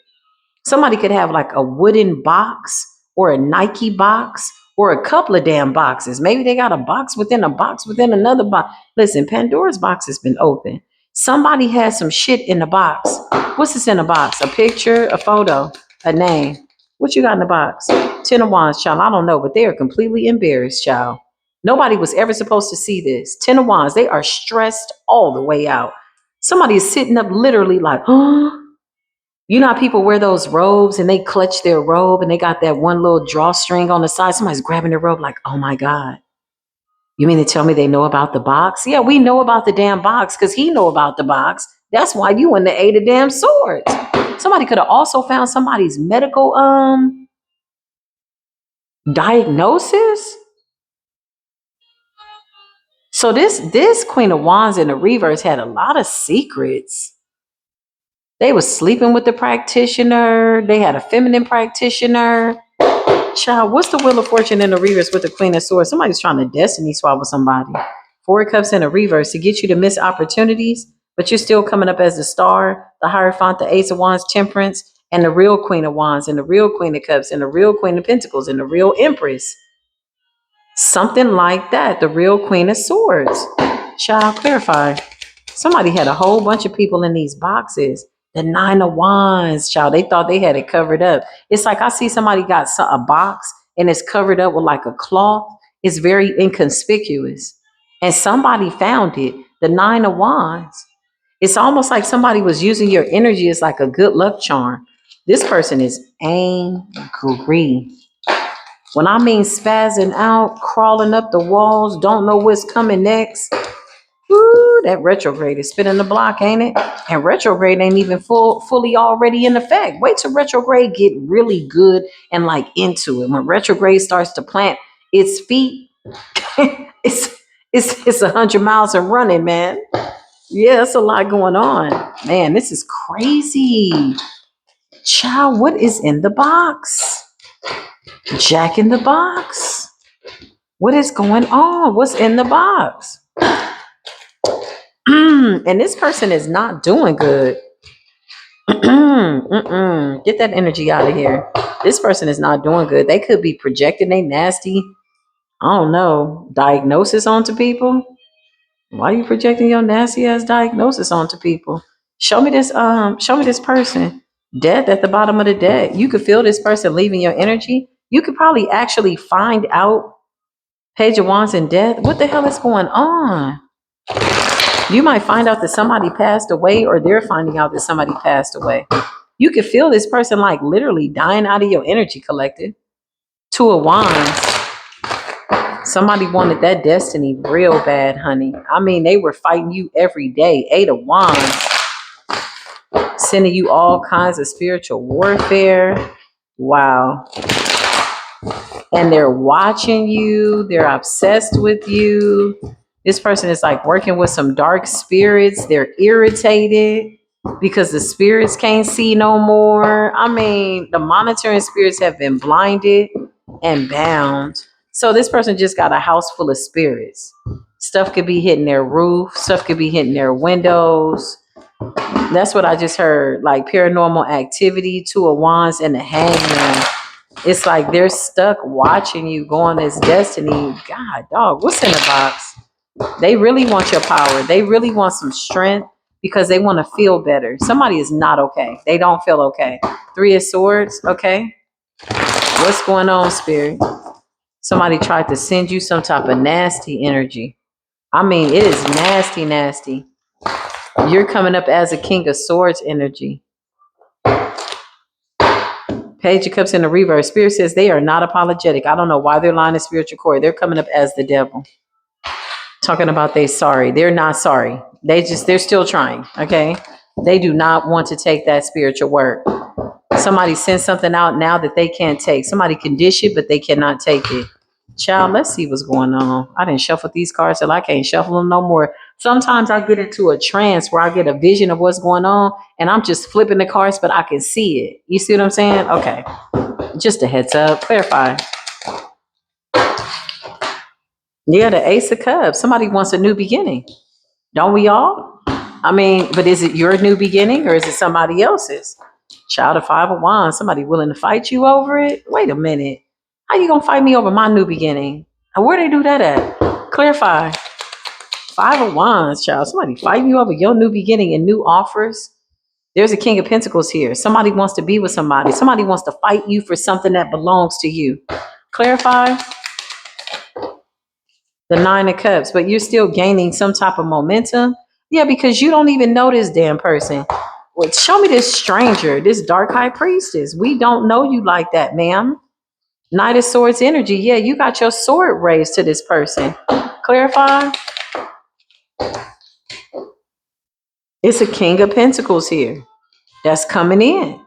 Somebody could have like a wooden box or a Nike box or a couple of damn boxes. Maybe they got a box within another box. Listen, Pandora's box has been open. Somebody has some shit in the box. What's this in the box? A picture, a photo, a name. What you got in the box? 10 of Wands, child. I don't know, but they are completely embarrassed, child. Nobody was ever supposed to see this. 10 of Wands, they are stressed all the way out. Somebody is sitting up literally like, oh. You know how people wear those robes and they clutch their robe and they got that one little drawstring on the side. Somebody's grabbing their robe like, oh my God. You mean to tell me they know about the box? Yeah, we know about the damn box because he know about the box. That's why you in the Eight of damn swords. Somebody could have also found somebody's medical diagnosis. So this Queen of Wands in the reverse had a lot of secrets. They was sleeping with the practitioner. They had a feminine practitioner. Child, what's the Wheel of Fortune in the reverse with the Queen of Swords? Somebody's trying to destiny swap with somebody. Four of Cups in the reverse to get you to miss opportunities, but you're still coming up as the Star, the Hierophant, the Ace of Wands, Temperance, and the real Queen of Wands, and the real Queen of Cups, and the real Queen of Pentacles, and the real Empress. Something like that. The real Queen of Swords. Child, clarify. Somebody had a whole bunch of people in these boxes. The Nine of Wands, child. They thought they had it covered up. It's like I see somebody got a box and it's covered up with like a cloth. It's very inconspicuous. And somebody found it. The Nine of Wands. It's almost like somebody was using your energy as like a good luck charm. This person is angry. When I mean spazzing out, crawling up the walls, don't know what's coming next. Woo, that retrograde is spinning the block, ain't it? And retrograde ain't even fully already in effect. Wait till retrograde get really good and like into it. When retrograde starts to plant its feet, it's 100 miles and running, man. Yeah, that's a lot going on. Man, this is crazy. Child, what is in the box? Jack in the box. What is going on? What's in the box? And this person is not doing good. Get that energy out of here. This person is not doing good. They could be projecting a nasty, I don't know, diagnosis onto people. Why are you projecting your nasty ass diagnosis onto people? Show me this person. Death at the bottom of the deck. You could feel this person leaving your energy. You could probably actually find out Page of Wands and Death. What the hell is going on? You might find out that somebody passed away, or they're finding out that somebody passed away. You could feel this person like literally dying out of your energy collective. Two of Wands. Somebody wanted that destiny real bad, honey. I mean, they were fighting you every day. Eight of Wands. Sending you all kinds of spiritual warfare. Wow. And they're watching you. They're obsessed with you. This person is like working with some dark spirits. They're irritated because the spirits can't see no more. I mean, the monitoring spirits have been blinded and bound. So this person just got a house full of spirits. Stuff could be hitting their roof. Stuff could be hitting their windows. That's what I just heard. Like paranormal activity, Two of Wands, and the Hangman. It's like they're stuck watching you go on this destiny. God, dog, what's in the box? They really want your power. They really want some strength because they want to feel better. Somebody is not okay. They don't feel okay. Three of Swords, okay? What's going on, Spirit? Somebody tried to send you some type of nasty energy. I mean, it is nasty, nasty. You're coming up as a King of Swords energy. Page of Cups in the reverse. Spirit says they are not apologetic. I don't know why they're lying to spiritual core. They're coming up as the devil. Talking about they sorry. They're not sorry. They're still trying. Okay. They do not want to take that spiritual work. Somebody sends something out now that they can't take. Somebody can dish it, but they cannot take it. Child, let's see what's going on. I didn't shuffle these cards till I can't shuffle them no more. Sometimes I get into a trance where I get a vision of what's going on and I'm just flipping the cards, but I can see it. You see what I'm saying? Okay. Just a heads up. Clarify. Yeah, the Ace of Cups. Somebody wants a new beginning. Don't we all? I mean, but is it your new beginning or is it somebody else's? Child of Five of Wands. Somebody willing to fight you over it? Wait a minute. How you gonna fight me over my new beginning? And where they do that at? Clarify. Five of Wands, child. Somebody fighting you over your new beginning and new offers. There's a King of Pentacles here. Somebody wants to be with somebody. Somebody wants to fight you for something that belongs to you. Clarify. The Nine of Cups, but you're still gaining some type of momentum. Yeah, because you don't even know this damn person. Well, show me this stranger, this dark high priestess. We don't know you like that, ma'am. Knight of Swords energy. Yeah, you got your sword raised to this person. Clarify. It's a King of Pentacles here that's coming in.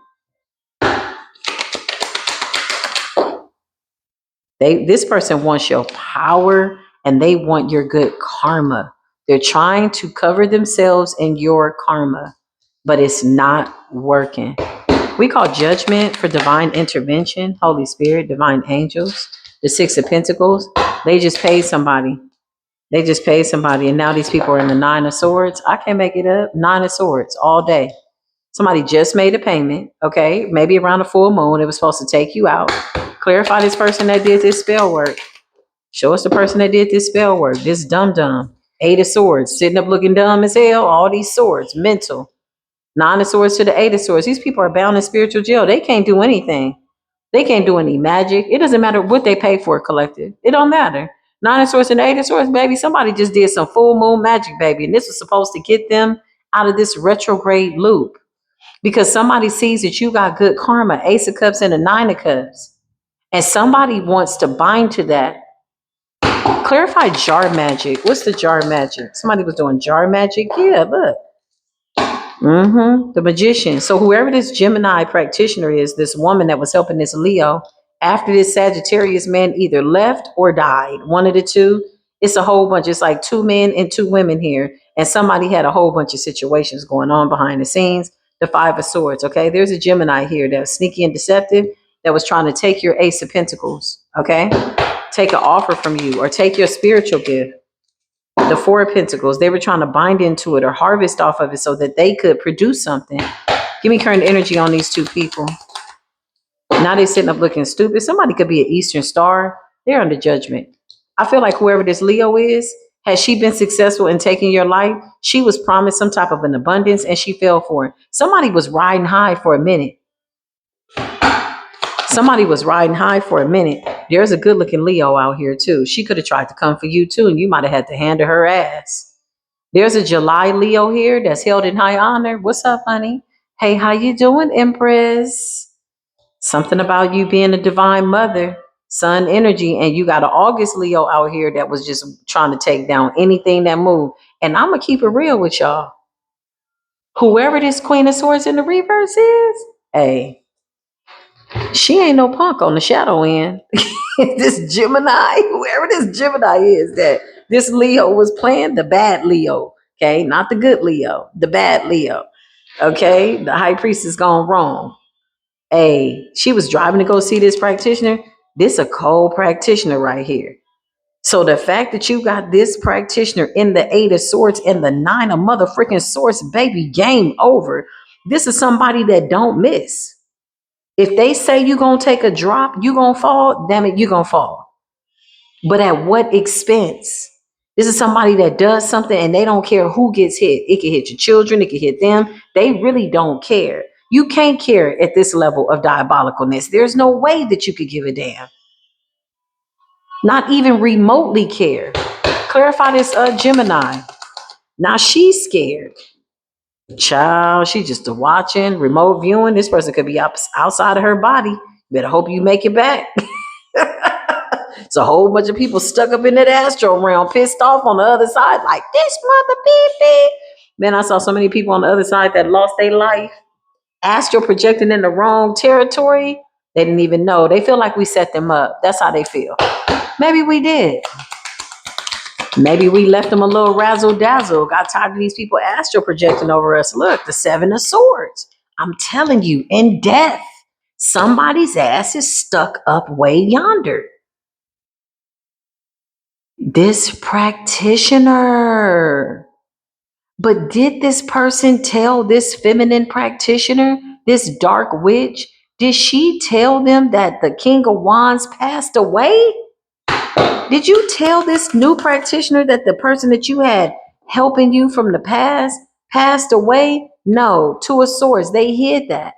This person wants your power and they want your good karma. They're trying to cover themselves in your karma. but it's not working. We call judgment for divine intervention, Holy Spirit, divine angels, the Six of Pentacles. They just paid somebody. They just paid somebody, and now these people are in the Nine of Swords. I can't make it up. Nine of Swords all day. Somebody just made a payment, okay? Maybe around a full moon, it was supposed to take you out. Clarify this person that did this spell work. Show us the person that did this spell work. This dumb. Eight of Swords, sitting up looking dumb as hell. All these swords, mental. Nine of Swords to the Eight of Swords. These people are bound in spiritual jail. They can't do anything. They can't do any magic. It doesn't matter what they pay for, collective. It don't matter. Nine of Swords and Eight of Swords, baby. Somebody just did some full moon magic, baby. And this was supposed to get them out of this retrograde loop. Because somebody sees that you got good karma, Ace of Cups and a Nine of Cups. And somebody wants to bind to that. Clarify jar magic. What's the jar magic? Somebody was doing jar magic. Yeah, look. The magician. So whoever this Gemini practitioner is, this woman that was helping this Leo, after this Sagittarius man either left or died, one of the two, it's a whole bunch. It's like two men and two women here. And somebody had a whole bunch of situations going on behind the scenes. The Five of Swords, okay? There's a Gemini here that was sneaky and deceptive that was trying to take your Ace of Pentacles, okay? Take an offer from you or take your spiritual gift. The Four of Pentacles, they were trying to bind into it or harvest off of it so that they could produce something. Give me current energy on these two people. Now they're sitting up looking stupid. Somebody could be an Eastern Star. They're under judgment. I feel like whoever this Leo is, has she been successful in taking your life? She was promised some type of an abundance and she fell for it. Somebody was riding high for a minute. Somebody was riding high for a minute. There's a good looking Leo out here too. She could have tried to come for you too, and you might have had to handle her ass. There's a July Leo here that's held in high honor. What's up, honey? Hey, how you doing, Empress? Something about you being a divine mother, sun energy, and you got an August Leo out here that was just trying to take down anything that moved. And I'm going to keep it real with y'all. Whoever this Queen of Swords in the reverse is, hey, she ain't no punk on the shadow end. This Gemini, whoever this Gemini is that this Leo was playing, the bad Leo, okay? Not the good Leo, the bad Leo, okay? The High Priestess gone wrong. Hey, she was driving to go see this practitioner. This a cold practitioner right here. So the fact that you got this practitioner in the Eight of Swords and the Nine of motherfucking Swords, baby, game over. This is somebody that don't miss. If they say you're going to take a drop, you're going to fall, damn it, you're going to fall. But at what expense? This is somebody that does something and they don't care who gets hit. It can hit your children. It can hit them. They really don't care. You can't care at this level of diabolicalness. There's no way that you could give a damn. Not even remotely care. Clarify this Gemini. Now she's scared. Child, she just watching, remote viewing. This person could be outside of her body. Better hope you make it back. It's a whole bunch of people stuck up in that astral realm, pissed off on the other side, like this mother baby. Man, I saw so many people on the other side that lost their life. Astral projecting in the wrong territory. They didn't even know. They feel like we set them up. That's how they feel. Maybe we did. Maybe we left them a little razzle dazzle. Got tired of these people astral projecting over us. Look, the Seven of Swords. I'm telling you, in death, somebody's ass is stuck up way yonder. This practitioner. But did this person tell this feminine practitioner, this dark witch, did she tell them that the King of Wands passed away? Did you tell this new practitioner that the person that you had helping you from the past passed away? No, Two of Swords, they hid that.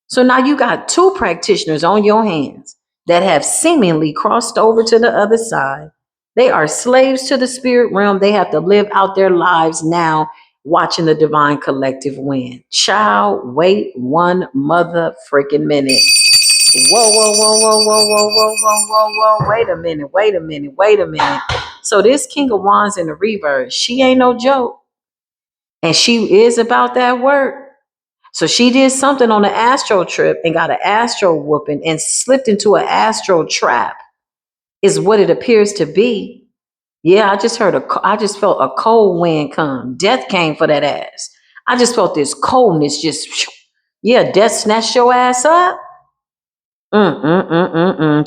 So now you got two practitioners on your hands that have seemingly crossed over to the other side. They are slaves to the spirit realm. They have to live out their lives now watching the divine collective win. Child, wait one mother freaking minute. Whoa, whoa, whoa, whoa, whoa, whoa, whoa, whoa, whoa, whoa. Wait a minute, wait a minute, wait a minute. So this King of Wands in the reverse, she ain't no joke. And she is about that work. So she did something on the astral trip and got an astral whooping and slipped into an astral trap, is what it appears to be. Yeah, I just felt a cold wind come. Death came for that ass. I just felt this coldness just, yeah, death snatched your ass up.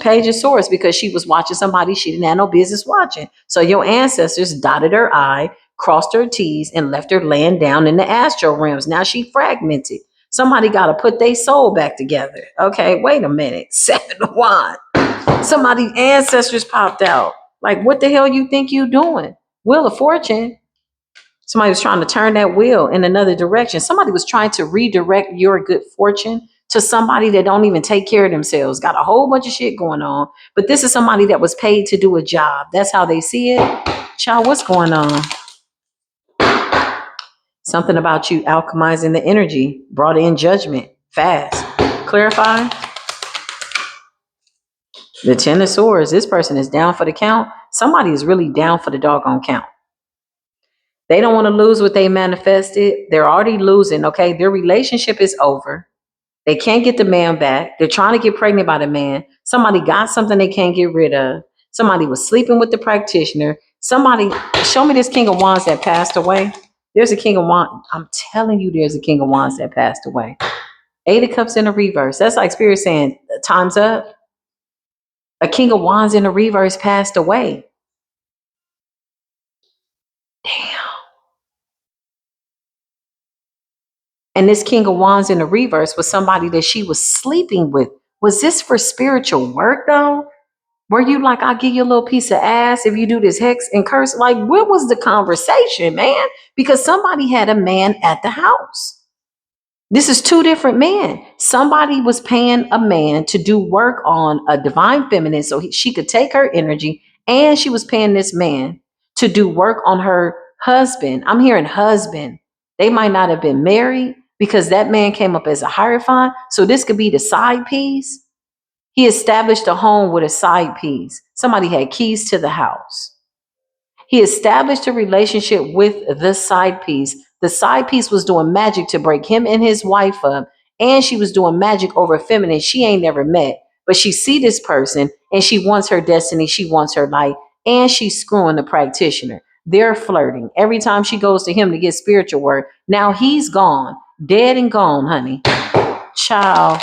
Page of Swords, because she was watching somebody she didn't have no business watching. So your ancestors dotted her I, crossed her T's, and left her laying down in the astral realms. Now she fragmented. Somebody got to put their soul back together. Okay, wait a minute. 7 of Wands. Somebody's ancestors popped out. Like, what the hell you think you doing? Wheel of Fortune. Somebody was trying to turn that wheel in another direction. Somebody was trying to redirect your good fortune to somebody that don't even take care of themselves. Got a whole bunch of shit going on. But this is somebody that was paid to do a job. That's how they see it. Child, what's going on? Something about you alchemizing the energy brought in judgment fast. Clarify. The 10 of Swords. This person is down for the count. Somebody is really down for the doggone count. They don't want to lose what they manifested. They're already losing, okay? Their relationship is over. They can't get the man back. They're trying to get pregnant by the man. Somebody got something they can't get rid of. Somebody was sleeping with the practitioner. Somebody, show me this King of Wands that passed away. There's a King of Wands. I'm telling you, there's a King of Wands that passed away. 8 of Cups in the reverse. That's like Spirit saying, time's up. A King of Wands in the reverse passed away. Damn. And this King of Wands in the reverse was somebody that she was sleeping with. Was this for spiritual work though? Were you like, I'll give you a little piece of ass if you do this hex and curse? Like, what was the conversation, man? Because somebody had a man at the house. This is 2 different men. Somebody was paying a man to do work on a divine feminine so she could take her energy, and she was paying this man to do work on her husband. I'm hearing husband. They might not have been married because that man came up as a hierophant. So this could be the side piece. He established a home with a side piece. Somebody had keys to the house. He established a relationship with the side piece. The side piece was doing magic to break him and his wife up, and she was doing magic over a feminine she ain't never met. But she see this person, and she wants her destiny. She wants her light, and she's screwing the practitioner. They're flirting. Every time she goes to him to get spiritual work, now he's gone, dead and gone, honey. Child.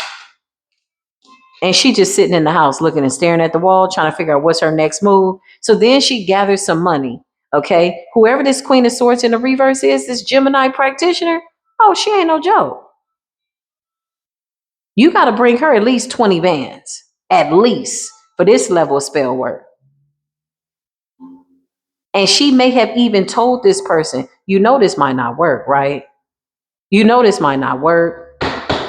And she just sitting in the house looking and staring at the wall, trying to figure out what's her next move. So then she gathers some money. Okay. Whoever this Queen of Swords in the reverse is, this Gemini practitioner, oh, she ain't no joke. You got to bring her at least 20 bands, at least, for this level of spell work. And she may have even told this person, you know, this might not work, right? You know, this might not work.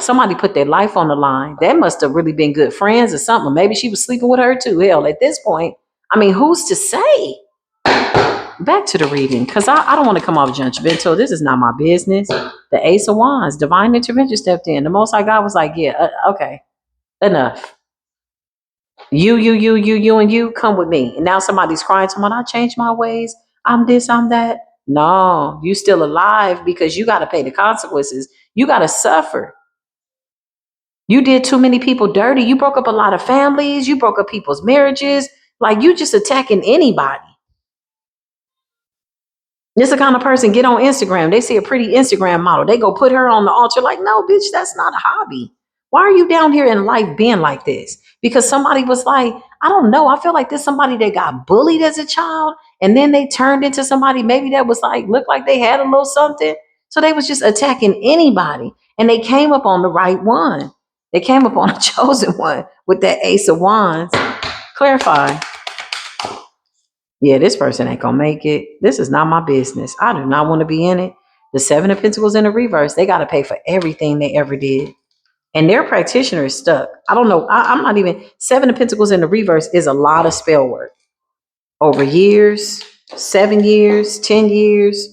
Somebody put their life on the line. That must have really been good friends or something. Maybe she was sleeping with her too. Hell, at this point, I mean, who's to say? Back to the reading, because I don't want to come off judgmental. This is not my business. The Ace of Wands, divine intervention stepped in. The Most High God was like, yeah, okay, enough. You, and you, come with me. And now somebody's crying to me, I changed my ways. I'm this, I'm that. No, you still alive because you got to pay the consequences. You got to suffer. You did too many people dirty. You broke up a lot of families. You broke up people's marriages. Like, you just attacking anybody. This the kind of person get on Instagram. They see a pretty Instagram model. They go put her on the altar. Like, no, bitch, that's not a hobby. Why are you down here in life being like this? Because somebody was like, I don't know. I feel like there's somebody that got bullied as a child. And then they turned into somebody maybe that was like, looked like they had a little something. So they was just attacking anybody. And they came up on the right one. They came up on a chosen one with that Ace of Wands. Clarify. Yeah, this person ain't gonna make it. This is not my business. I do not want to be in it. The 7 of Pentacles in the reverse, they got to pay for everything they ever did. And their practitioner is stuck. I don't know. I'm not even, 7 of Pentacles in the reverse is a lot of spell work. Over years, 7 years, 10 years.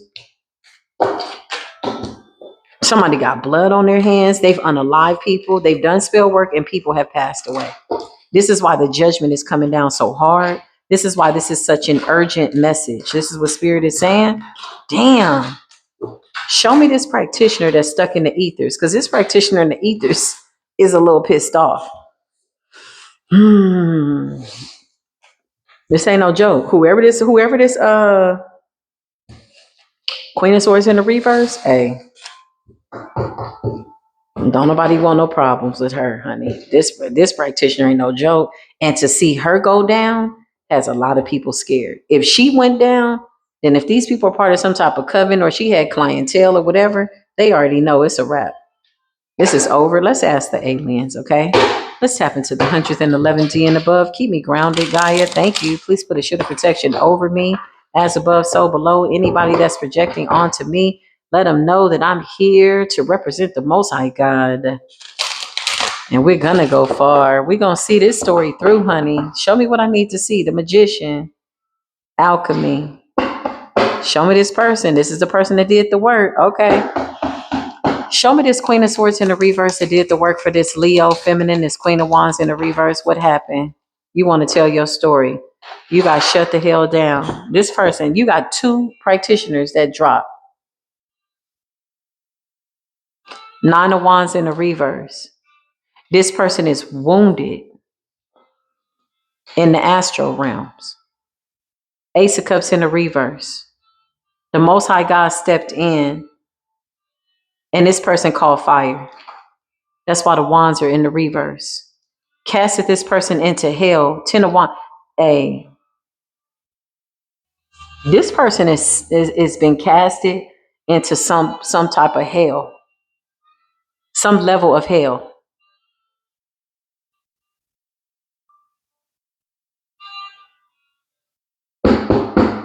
Somebody got blood on their hands. They've unalived people. They've done spell work and people have passed away. This is why the judgment is coming down so hard. This is why this is such an urgent message. This is what Spirit is saying. Damn. Show me this practitioner that's stuck in the ethers, because this practitioner in the ethers is a little pissed off. This ain't no joke. Whoever this Queen of Swords in the reverse, hey, Don't nobody want no problems with her, honey. This practitioner ain't no joke. And to see her go down has a lot of people scared. If she went down, then if these people are part of some type of coven or she had clientele or whatever, they already know it's a wrap. This is over. Let's ask the aliens, okay? Let's tap into the 111 D and above. Keep me grounded, Gaia. Thank you. Please put a shield of protection over me, as above, so below. Anybody that's projecting onto me, let them know that I'm here to represent the Most High God. And we're going to go far. We're going to see this story through, honey. Show me what I need to see. The magician, alchemy. Show me this person. This is the person that did the work. Okay. Show me this Queen of Swords in the reverse that did the work for this Leo feminine, this Queen of Wands in the reverse. What happened? You want to tell your story. You got shut the hell down. This person, you got two practitioners that drop. Nine of Wands in the reverse. This person is wounded in the astral realms. Ace of Cups in the reverse. The Most High God stepped in and this person called fire. That's why the wands are in the reverse. Casted this person into hell. 10 of Wands. This person is been casted into some type of hell. Some level of hell.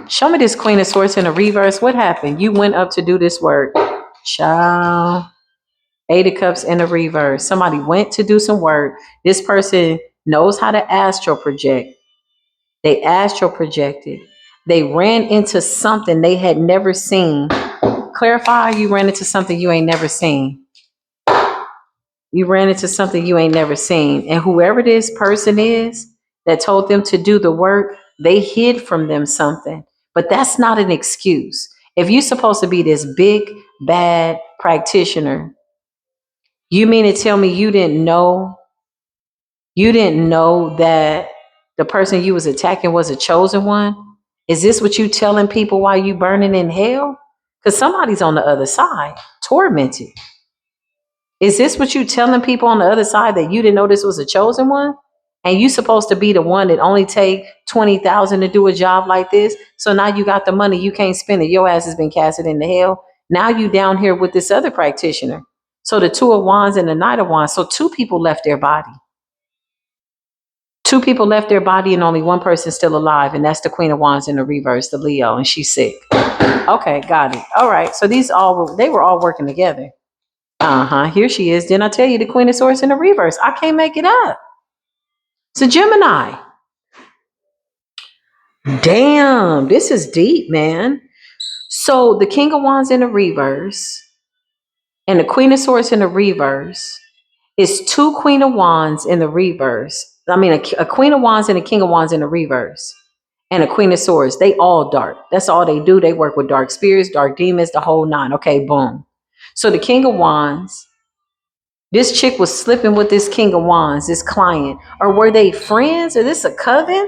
Show me this Queen of Swords in the reverse. What happened? You went up to do this work. Child. 8 of Cups in the reverse. Somebody went to do some work. This person knows how to astral project. They astral projected. They ran into something they had never seen. Clarify, you ran into something you ain't never seen. You ran into something you ain't never seen. And whoever this person is that told them to do the work, they hid from them something. But that's not an excuse. If you're supposed to be this big, bad practitioner, you mean to tell me you didn't know that the person you was attacking was a chosen one? Is this what you telling people while you burning in hell? Because somebody's on the other side, tormented. Is this what you telling people on the other side, that you didn't know this was a chosen one? And you supposed to be the one that only take 20,000 to do a job like this? So now you got the money, you can't spend it. Your ass has been casted into hell. Now you down here with this other practitioner. So the 2 of Wands and the Knight of Wands. So 2 people left their body. 2 people left their body and only one person still alive. And that's the Queen of Wands in the reverse, the Leo, and she's sick. Okay, got it. All right. So they were all working together. Here she is. Didn't I tell you the Queen of Swords in the reverse? I can't make it up. It's a Gemini. Damn, this is deep, man. So the King of Wands in the reverse and the Queen of Swords in the reverse is 2 Queen of Wands in the reverse. I mean, a Queen of Wands and a King of Wands in the reverse. And a Queen of Swords. They all dark. That's all they do. They work with dark spirits, dark demons, the whole 9. Okay, boom. So the King of Wands, this chick was slipping with this King of Wands, this client. Or were they friends? Or this a coven?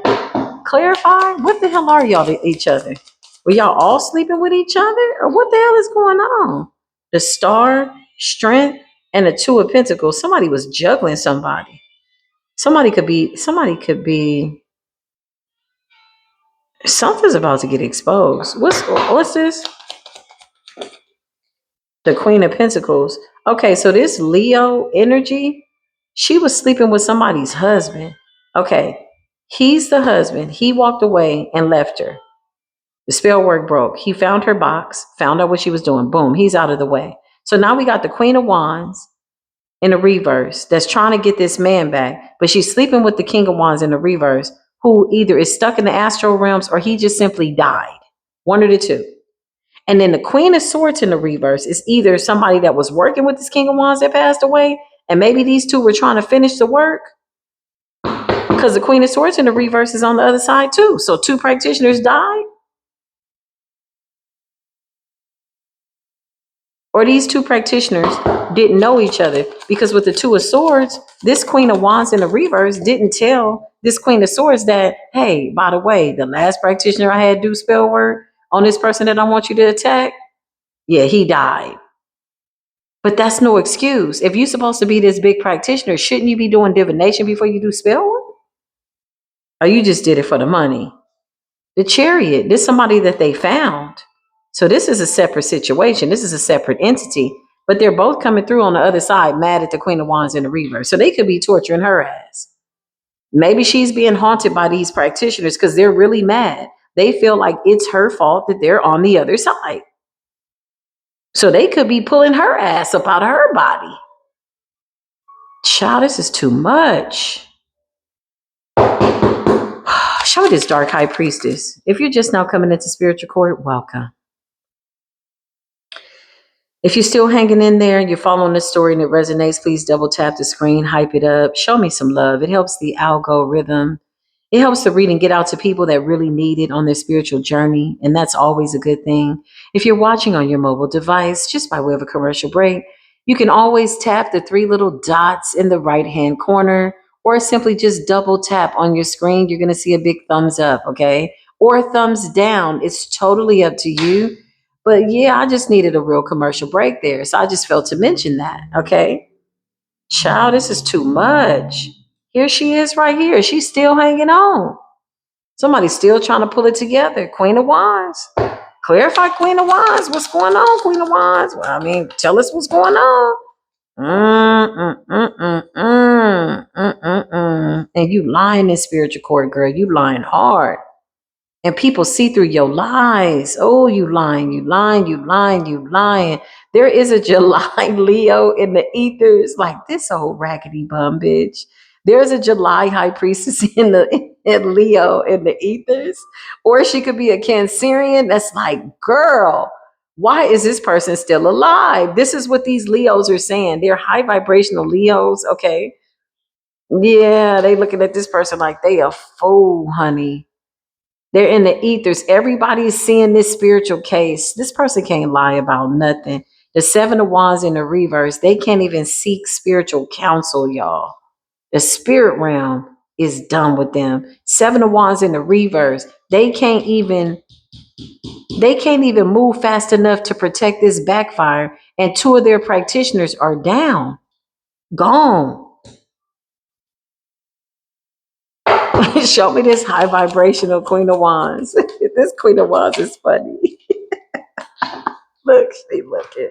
Clarify. What the hell are y'all to each other? Were y'all all sleeping with each other? Or what the hell is going on? The Star, Strength, and the 2 of Pentacles. Somebody was juggling somebody. Somebody could be, something's about to get exposed. What's this? The Queen of Pentacles. Okay, so this Leo energy, she was sleeping with somebody's husband. Okay, he's the husband. He walked away and left her. The spell work broke. He found her box, found out what she was doing. Boom, he's out of the way. So now we got the Queen of Wands in the reverse that's trying to get this man back, but she's sleeping with the King of Wands in the reverse, who either is stuck in the astral realms or he just simply died. One of the two. And then the Queen of Swords in the reverse is either somebody that was working with this King of Wands that passed away, and maybe these two were trying to finish the work, because the Queen of Swords in the reverse is on the other side too. So 2 practitioners died. Or these 2 practitioners didn't know each other, because with the 2 of Swords, this Queen of Wands in the reverse didn't tell this Queen of Swords that, hey, by the way, the last practitioner I had do spell work on this person that I want you to attack, yeah, he died. But that's no excuse. If you're supposed to be this big practitioner, shouldn't you be doing divination before you do spell work? Or you just did it for the money? The Chariot, this is somebody that they found. So this is a separate situation. This is a separate entity. But they're both coming through on the other side, mad at the Queen of Wands in the reverse. So they could be torturing her ass. Maybe she's being haunted by these practitioners because they're really mad. They feel like it's her fault that they're on the other side. So they could be pulling her ass up out of her body. Child, this is too much. Show me this dark high priestess. If you're just now coming into spiritual court, welcome. If you're still hanging in there and you're following this story and it resonates, please double tap the screen, hype it up, show me some love. It helps the algorithm. It helps the reading get out to people that really need it on their spiritual journey. And that's always a good thing. If you're watching on your mobile device, just by way of a commercial break, you can always tap the three little dots in the right-hand corner, or simply just double tap on your screen. You're going to see a big thumbs up, okay? Or a thumbs down. It's totally up to you. But yeah, I just needed a real commercial break there. So I just felt to mention that, okay? Child, this is too much. Here she is right here. She's still hanging on. Somebody's still trying to pull it together. Queen of Wands. Clarify, Queen of Wands. What's going on, Queen of Wands? Well, I mean, tell us what's going on. And you lying in spiritual court, girl. You lying hard. And people see through your lies. Oh, you lying, you lying, you lying, you lying. There is a July Leo in the ethers, like this old raggedy bum bitch. There's a July high priestess in Leo in the ethers. Or she could be a Cancerian that's like, girl, why is this person still alive? This is what these Leos are saying. They're high vibrational Leos, okay? Yeah, they looking at this person like they a fool, honey. They're in the ethers. Everybody's seeing this spiritual case. This person can't lie about nothing. The Seven of Wands in the reverse, they can't even seek spiritual counsel, y'all. The spirit realm is done with them. Seven of Wands in the reverse, they can't even move fast enough to protect this backfire. And two of their practitioners are down, gone. Show me this high vibrational Queen of Wands. This Queen of Wands is funny. Look, she looking.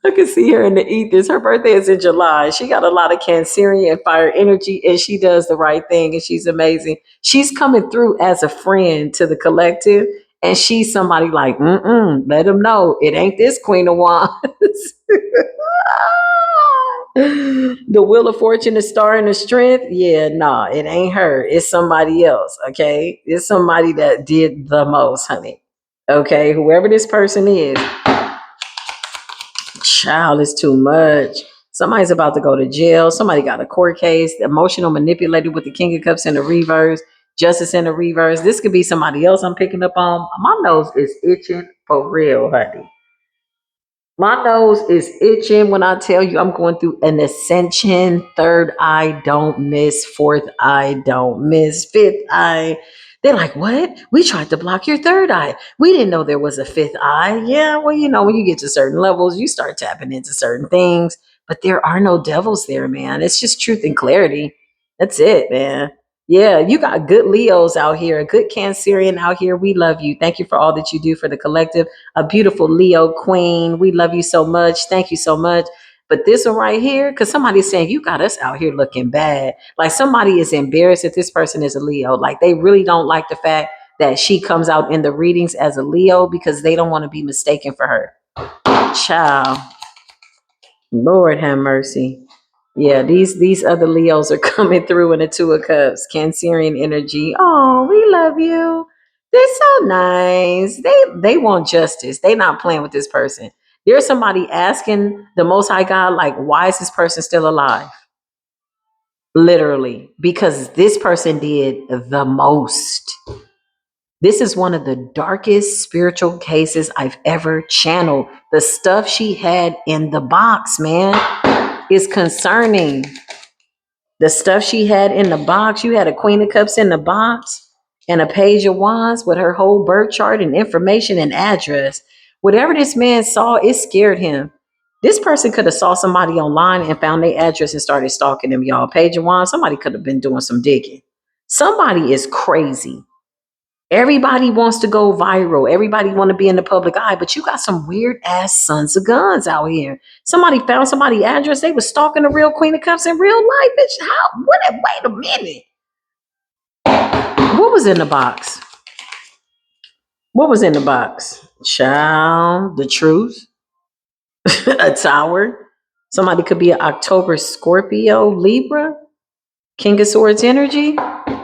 I can see her in the ethers. Her birthday is in July. She got a lot of Cancerian fire energy, and she does the right thing, and she's amazing. She's coming through as a friend to the collective, and she's somebody like, let them know it ain't this Queen of Wands. The Wheel of Fortune, the Star, and the Strength. Yeah, nah, it ain't her. It's somebody else. Okay, it's somebody that did the most, honey. Okay, whoever this person is. Child, is too much. Somebody's about to go to jail. Somebody got a court case. Emotional manipulated with the King of Cups in the reverse. Justice in the reverse. This could be somebody else I'm picking up on. My nose is itching for real, honey. My nose is itching when I tell you I'm going through an ascension. Third eye don't miss. Fourth eye don't miss. Fifth eye. They're like, what? We tried to block your third eye. We didn't know there was a fifth eye. Yeah, well, you know, when you get to certain levels, you start tapping into certain things. But there are no devils there, man. It's just truth and clarity. That's it, man. Yeah, you got good Leos out here, a good Cancerian out here. We love you. Thank you for all that you do for the collective. A beautiful Leo queen. We love you so much. Thank you so much. But this one right here, because somebody's saying you got us out here looking bad. Like somebody is embarrassed that this person is a Leo. Like they really don't like the fact that she comes out in the readings as a Leo because they don't want to be mistaken for her. Child. Lord have mercy. Yeah, these other Leos are coming through in the Two of Cups. Cancerian energy. Oh, we love you. They're so nice. They want justice. They not playing with this person. There's somebody asking the Most High God, like, why is this person still alive? Literally, because this person did the most. This is one of the darkest spiritual cases I've ever channeled. The stuff she had in the box, man, is concerning. The stuff she had in the box, you had a Queen of Cups in the box and a Page of Wands with her whole birth chart and information and address. Whatever this man saw, it scared him. This person could have saw somebody online and found their address and started stalking them, y'all. Page and Juan, somebody could have been doing some digging. Somebody is crazy. Everybody wants to go viral. Everybody want to be in the public eye, but you got some weird ass sons of guns out here. Somebody found somebody's address. They was stalking the real Queen of Cups in real life. Bitch, how? What? Wait a minute. What was in the box? What was in the box? Child, the truth, a tower. Somebody could be an October Scorpio, Libra, King of Swords energy.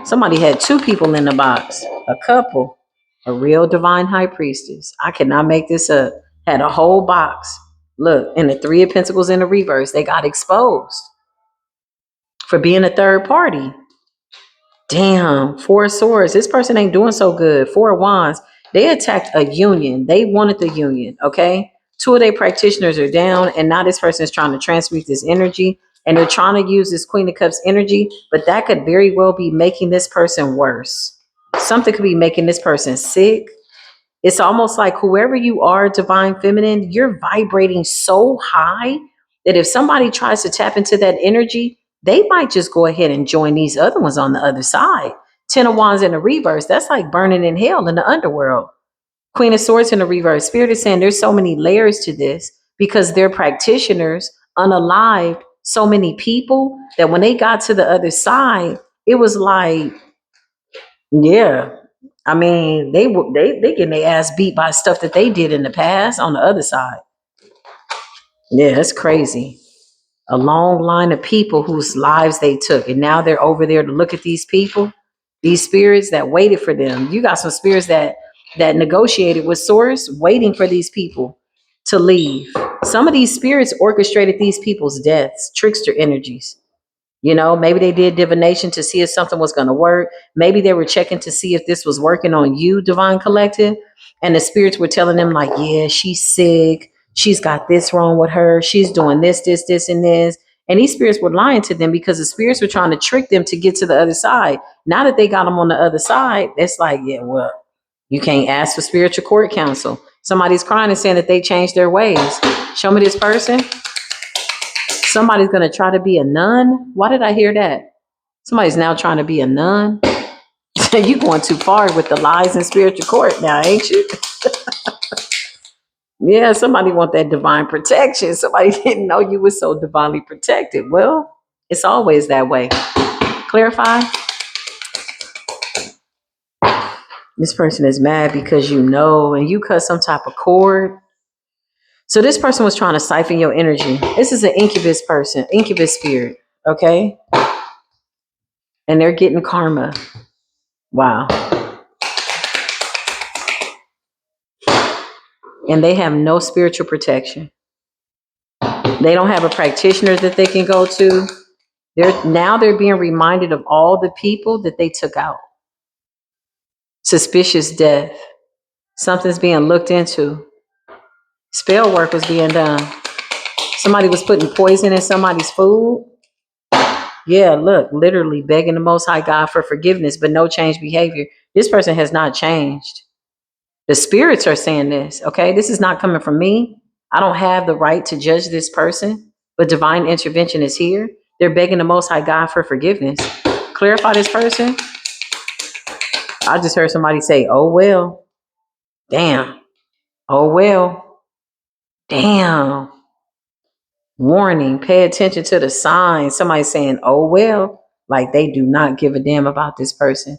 Somebody had two people in the box, a couple, a real divine high priestess. I cannot make this up. Had a whole box. Look, and the Three of Pentacles in the reverse, they got exposed for being a third party. Damn, Four of Swords. This person ain't doing so good. Four of Wands. They attacked a union. They wanted the union, okay? Two of their practitioners are down, and now this person is trying to transmute this energy, and they're trying to use this Queen of Cups energy, but that could very well be making this person worse. Something could be making this person sick. It's almost like whoever you are, divine feminine, you're vibrating so high that if somebody tries to tap into that energy, they might just go ahead and join these other ones on the other side. Ten of Wands in the reverse, that's like burning in hell in the underworld. Queen of Swords in the reverse. Spirit is saying there's so many layers to this because their practitioners unalived so many people that when they got to the other side, it was like, yeah. I mean, they getting their ass beat by stuff that they did in the past on the other side. Yeah, it's crazy. A long line of people whose lives they took, and now they're over there to look at these people, these spirits that waited for them. You got some spirits that negotiated with Source, waiting for these people to leave. Some of these spirits orchestrated these people's deaths, trickster energies. You know, maybe they did divination to see if something was going to work. Maybe they were checking to see if this was working on you, Divine Collective. And the spirits were telling them, like, yeah, she's sick. She's got this wrong with her. She's doing this, and this. And these spirits were lying to them because the spirits were trying to trick them to get to the other side. Now that they got them on the other side, it's like, yeah, well, you can't ask for spiritual court counsel. Somebody's crying and saying that they changed their ways. Show me this person. Somebody's going to try to be a nun. Why did I hear that? Somebody's now trying to be a nun. You going too far with the lies in spiritual court now, ain't you? Yeah, somebody want that divine protection. Somebody didn't know you were so divinely protected. Well, it's always that way. Clarify. This person is mad because you know, and you cut some type of cord. So this person was trying to siphon your energy. This is an incubus person, incubus spirit, okay? And they're getting karma. Wow. And they have no spiritual protection. They don't have a practitioner that they can go to. They're being reminded of all the people that they took out. Suspicious death. Something's being looked into. Spell work was being done. Somebody was putting poison in somebody's food. Yeah, look, literally begging the Most High God for forgiveness, but no change behavior. This person has not changed. The spirits are saying this, okay? This is not coming from me. I don't have the right to judge this person, but divine intervention is here. They're begging the Most High God for forgiveness. Clarify this person. I just heard somebody say, oh, well. Damn. Oh, well. Damn. Warning, pay attention to the signs. Somebody saying, oh, well, like they do not give a damn about this person.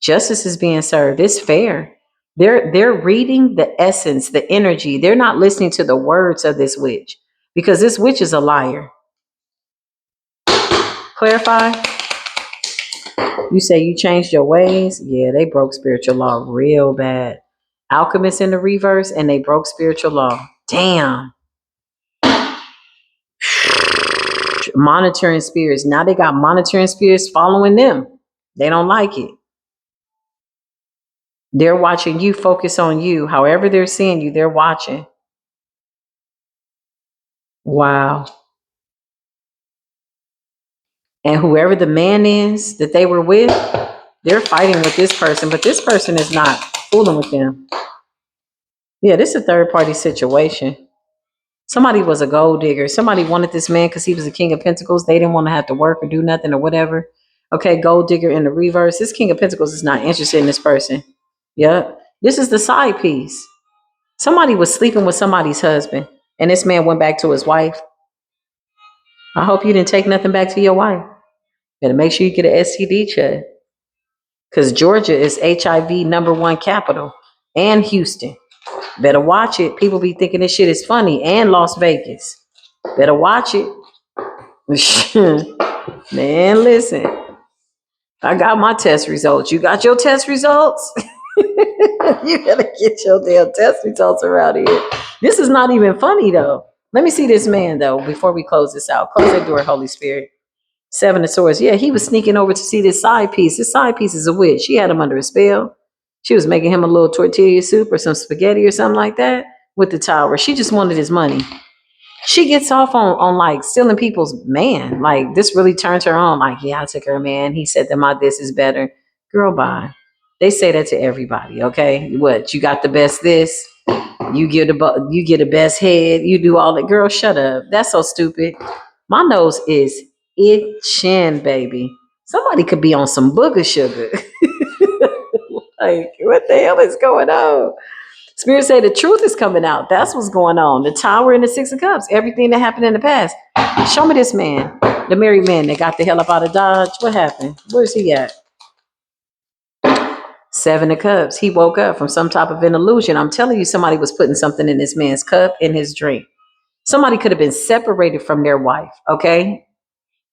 Justice is being served. It's fair. They're reading the essence, the energy. They're not listening to the words of this witch because this witch is a liar. Clarify. You say you changed your ways. Yeah, they broke spiritual law real bad. Alchemists in the reverse, and they broke spiritual law. Damn. Monitoring spirits. Now they got monitoring spirits following them. They don't like it. They're watching you, focus on you. However they're seeing you, they're watching. Wow. And whoever the man is that they were with, they're fighting with this person, but this person is not fooling with them. Yeah, this is a third party situation. Somebody was a gold digger. Somebody wanted this man because he was the king of pentacles. They didn't want to have to work or do nothing or whatever. Okay, gold digger in the reverse. This king of pentacles is not interested in this person. Yep. This is the side piece. Somebody was sleeping with somebody's husband, and this man went back to his wife. I hope you didn't take nothing back to your wife. Better make sure you get an STD check. Because Georgia is HIV #1 capital, and Houston. Better watch it. People be thinking this shit is funny, and Las Vegas. Better watch it. Man, listen. I got my test results. You got your test results? You gotta get your damn test results around here. This is not even funny though. Let me see this man though before we close this out. Close that door, Holy Spirit. 7 of Swords. Yeah, he was sneaking over to see this side piece. This side piece is a witch. She had him under a spell. She was making him a little tortilla soup or some spaghetti or something like that with the tower. She just wanted his money. She gets off on like stealing people's man. Like this really turns her on. Like, yeah, I took her man. He said that my this is better. Girl, bye. They say that to everybody. Okay, what you got the best this? You get the best head. You do all that. Girl, shut up. That's so stupid. My nose is itching, baby. Somebody could be on some booger sugar. Like, what the hell is going on? Spirit say the truth is coming out. That's what's going on. The Tower and the 6 of Cups. Everything that happened in the past. Show me this man. The married man that got the hell up out of Dodge. What happened? Where's he at? 7 of Cups. He woke up from some type of an illusion. I'm telling you, somebody was putting something in this man's cup in his drink. Somebody could have been separated from their wife, okay?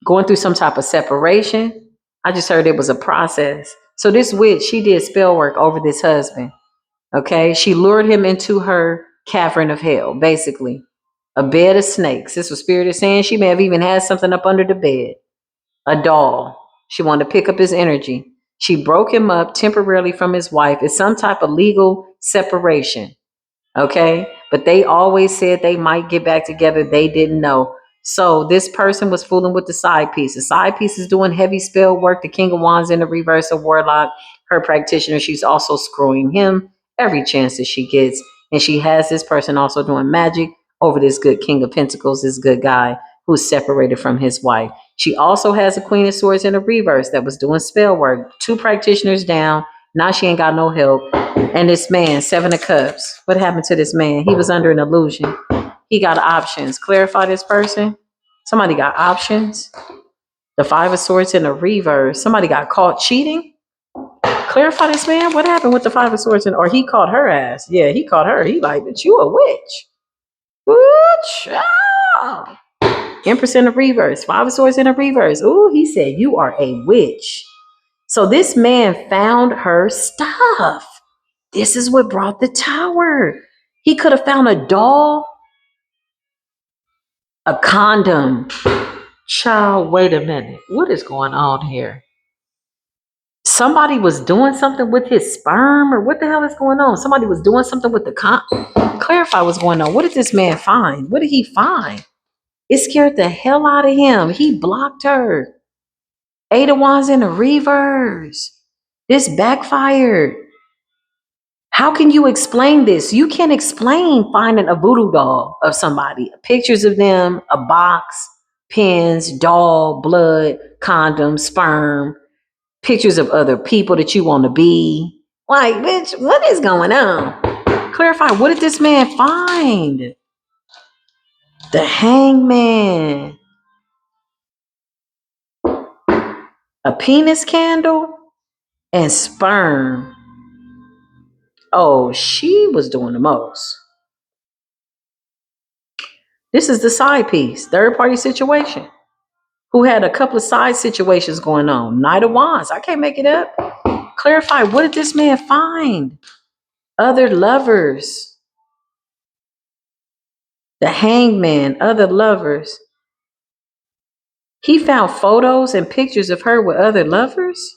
Going through some type of separation. I just heard it was a process. So this witch, she did spell work over this husband. Okay, she lured him into her cavern of hell, basically. A bed of snakes. This was Spirit is saying. She may have even had something up under the bed. A doll. She wanted to pick up his energy. She broke him up temporarily from his wife. It's some type of legal separation. Okay, but they always said they might get back together. They didn't know. So this person was fooling with the side piece. The side piece is doing heavy spell work. The King of Wands in the reverse of Warlock. Her practitioner, she's also screwing him every chance that she gets. And she has this person also doing magic over this good King of Pentacles, this good guy who's separated from his wife. She also has a Queen of Swords in the reverse that was doing spell work. 2 practitioners down. Now she ain't got no help. And this man, 7 of Cups. What happened to this man? He was under an illusion. He got options. Clarify this person. Somebody got options. The 5 of Swords in the reverse. Somebody got caught cheating. Clarify this man. What happened with the 5 of Swords? Or he caught her ass. Yeah, he caught her. He like, but you a witch. Witch. Ah. Empress in the reverse. 5 of Swords in the reverse. Ooh, he said, you are a witch. So this man found her stuff. This is what brought the Tower. He could have found a doll, a condom. Child, wait a minute. What is going on here? Somebody was doing something with his sperm, or what the hell is going on? Somebody was doing something with the Clarify what's going on. What did this man find? What did he find? It scared the hell out of him. He blocked her. 8 of Wands in the reverse. This backfired. How can you explain this? You can't explain finding a voodoo doll of somebody. Pictures of them, a box, pins, doll, blood, condoms, sperm, pictures of other people that you want to be. Like, bitch, what is going on? Clarify, what did this man find? The Hangman. A penis candle and sperm. Oh, she was doing the most. This is the side piece, third party situation. Who had a couple of side situations going on. Knight of Wands. I can't make it up. Clarify, what did this man find? Other lovers. The Hangman, other lovers. He found photos and pictures of her with other lovers?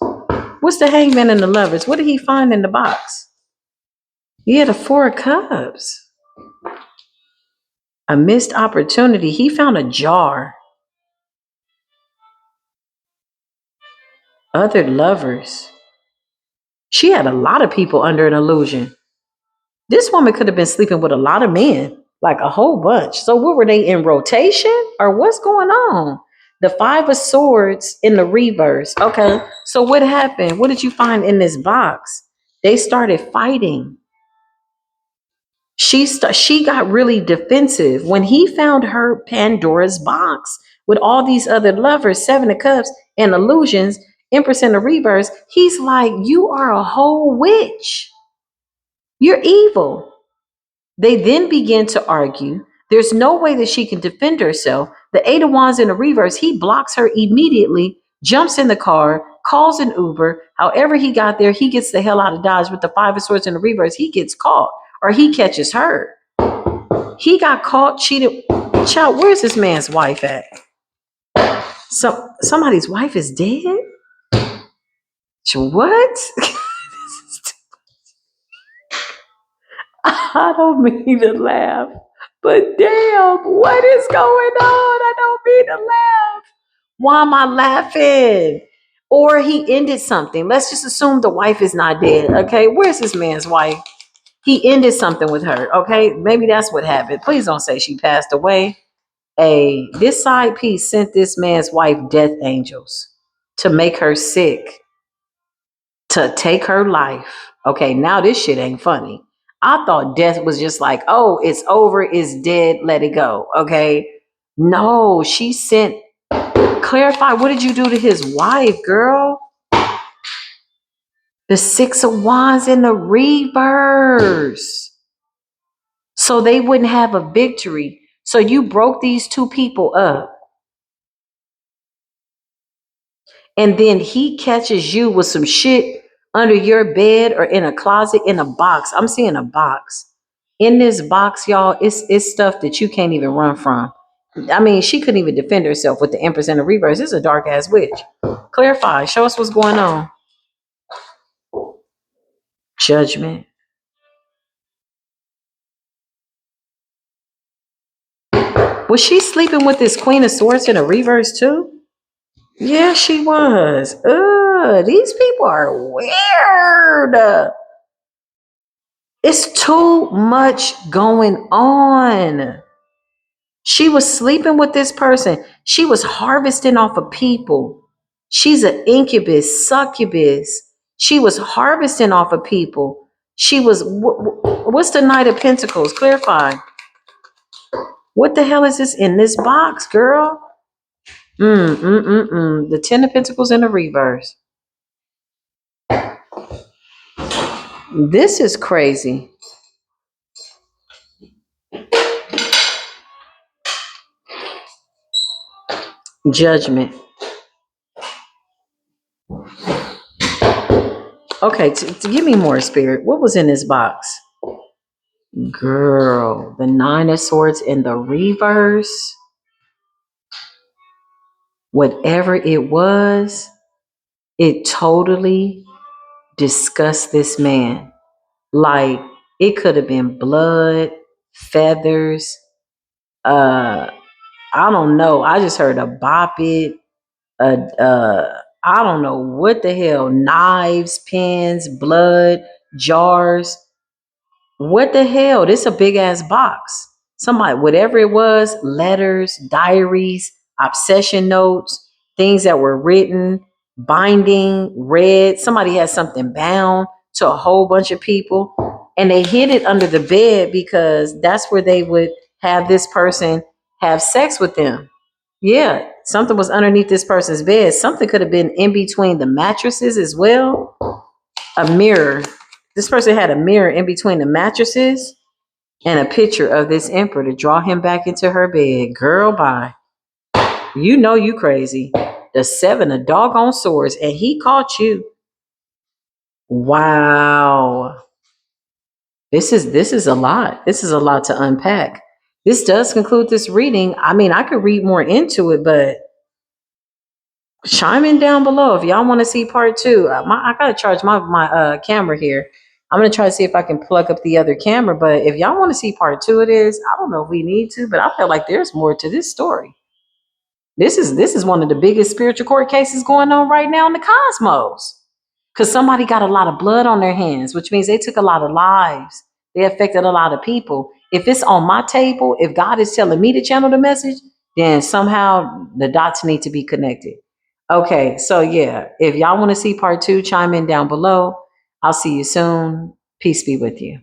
What's the Hangman and the lovers? What did he find in the box? Yeah, the 4 of Cups. A missed opportunity. He found a jar. Other lovers. She had a lot of people under an illusion. This woman could have been sleeping with a lot of men. Like a whole bunch. So what were they in rotation or what's going on? The Five of Swords in the reverse. Okay. So what happened? What did you find in this box? They started fighting. She got really defensive when he found her Pandora's box with all these other lovers, Seven of Cups and illusions, Empress in the reverse. He's like, you are a whole witch. You're evil. They then begin to argue. There's no way that she can defend herself. The Eight of Wands in the reverse, he blocks her immediately, jumps in the car, calls an Uber. However he got there, he gets the hell out of Dodge. With the Five of Swords in the reverse, he gets caught or he catches her. He got caught, cheated. Child, where's this man's wife at? Somebody's wife is dead? What? I don't mean to laugh, but damn, what is going on? I don't mean to laugh. Why am I laughing? Or he ended something. Let's just assume the wife is not dead. Okay, where's this man's wife? He ended something with her. Okay, maybe that's what happened. Please don't say she passed away. This side piece sent this man's wife death angels to make her sick, to take her life. Okay, now this shit ain't funny. I thought death was just like, oh, it's over, it's dead, let it go. Okay. No, she sent, clarify, what did you do to his wife, girl? The Six of Wands in the reverse. So they wouldn't have a victory. So you broke these two people up. And then he catches you with some shit under your bed or in a closet, in a box. I'm seeing a box. In this box, y'all, it's stuff that you can't even run from. I mean, she couldn't even defend herself with the Empress in the reverse. This is a dark ass witch. Clarify. Show us what's going on. Judgment. Was she sleeping with this Queen of Swords in a reverse too? Yeah, she was. Ugh, these people are weird. It's too much going on. She was sleeping with this person. She was harvesting off of people. She's an incubus, succubus. She was harvesting off of people. She was, what's the Knight of Pentacles? Clarify. What the hell is this in this box, girl? The Ten of Pentacles in the reverse. This is crazy. Judgment. Okay, give me more, Spirit. What was in this box? Girl, the Nine of Swords in the reverse. Whatever it was, it totally disgusts this man. Like, it could have been blood, feathers, I don't know. I just heard a bop it, I don't know what the hell, knives, pens, blood, jars. What the hell? This is a big ass box. Somebody, whatever it was, letters, diaries, obsession notes, things that were written, binding, read. Somebody had something bound to a whole bunch of people. And they hid it under the bed because that's where they would have this person have sex with them. Yeah, something was underneath this person's bed. Something could have been in between the mattresses as well. A mirror. This person had a mirror in between the mattresses and a picture of this emperor to draw him back into her bed. Girl, bye. You know you crazy. The Seven of doggone swords, and he caught you. Wow. This is a lot. This is a lot to unpack. This does conclude this reading. I mean, I could read more into it, but chime in down below if y'all want to see part two. I gotta charge my camera here. I'm gonna try to see if I can plug up the other camera. But if y'all want to see part two, it is. I don't know if we need to, but I feel like there's more to this story. This is one of the biggest spiritual court cases going on right now in the cosmos. Because somebody got a lot of blood on their hands, which means they took a lot of lives. They affected a lot of people. if it's on my table, if God is telling me to channel the message, then somehow the dots need to be connected. Okay, so yeah, if y'all want to see part 2, chime in down below. I'll see you soon. Peace be with you.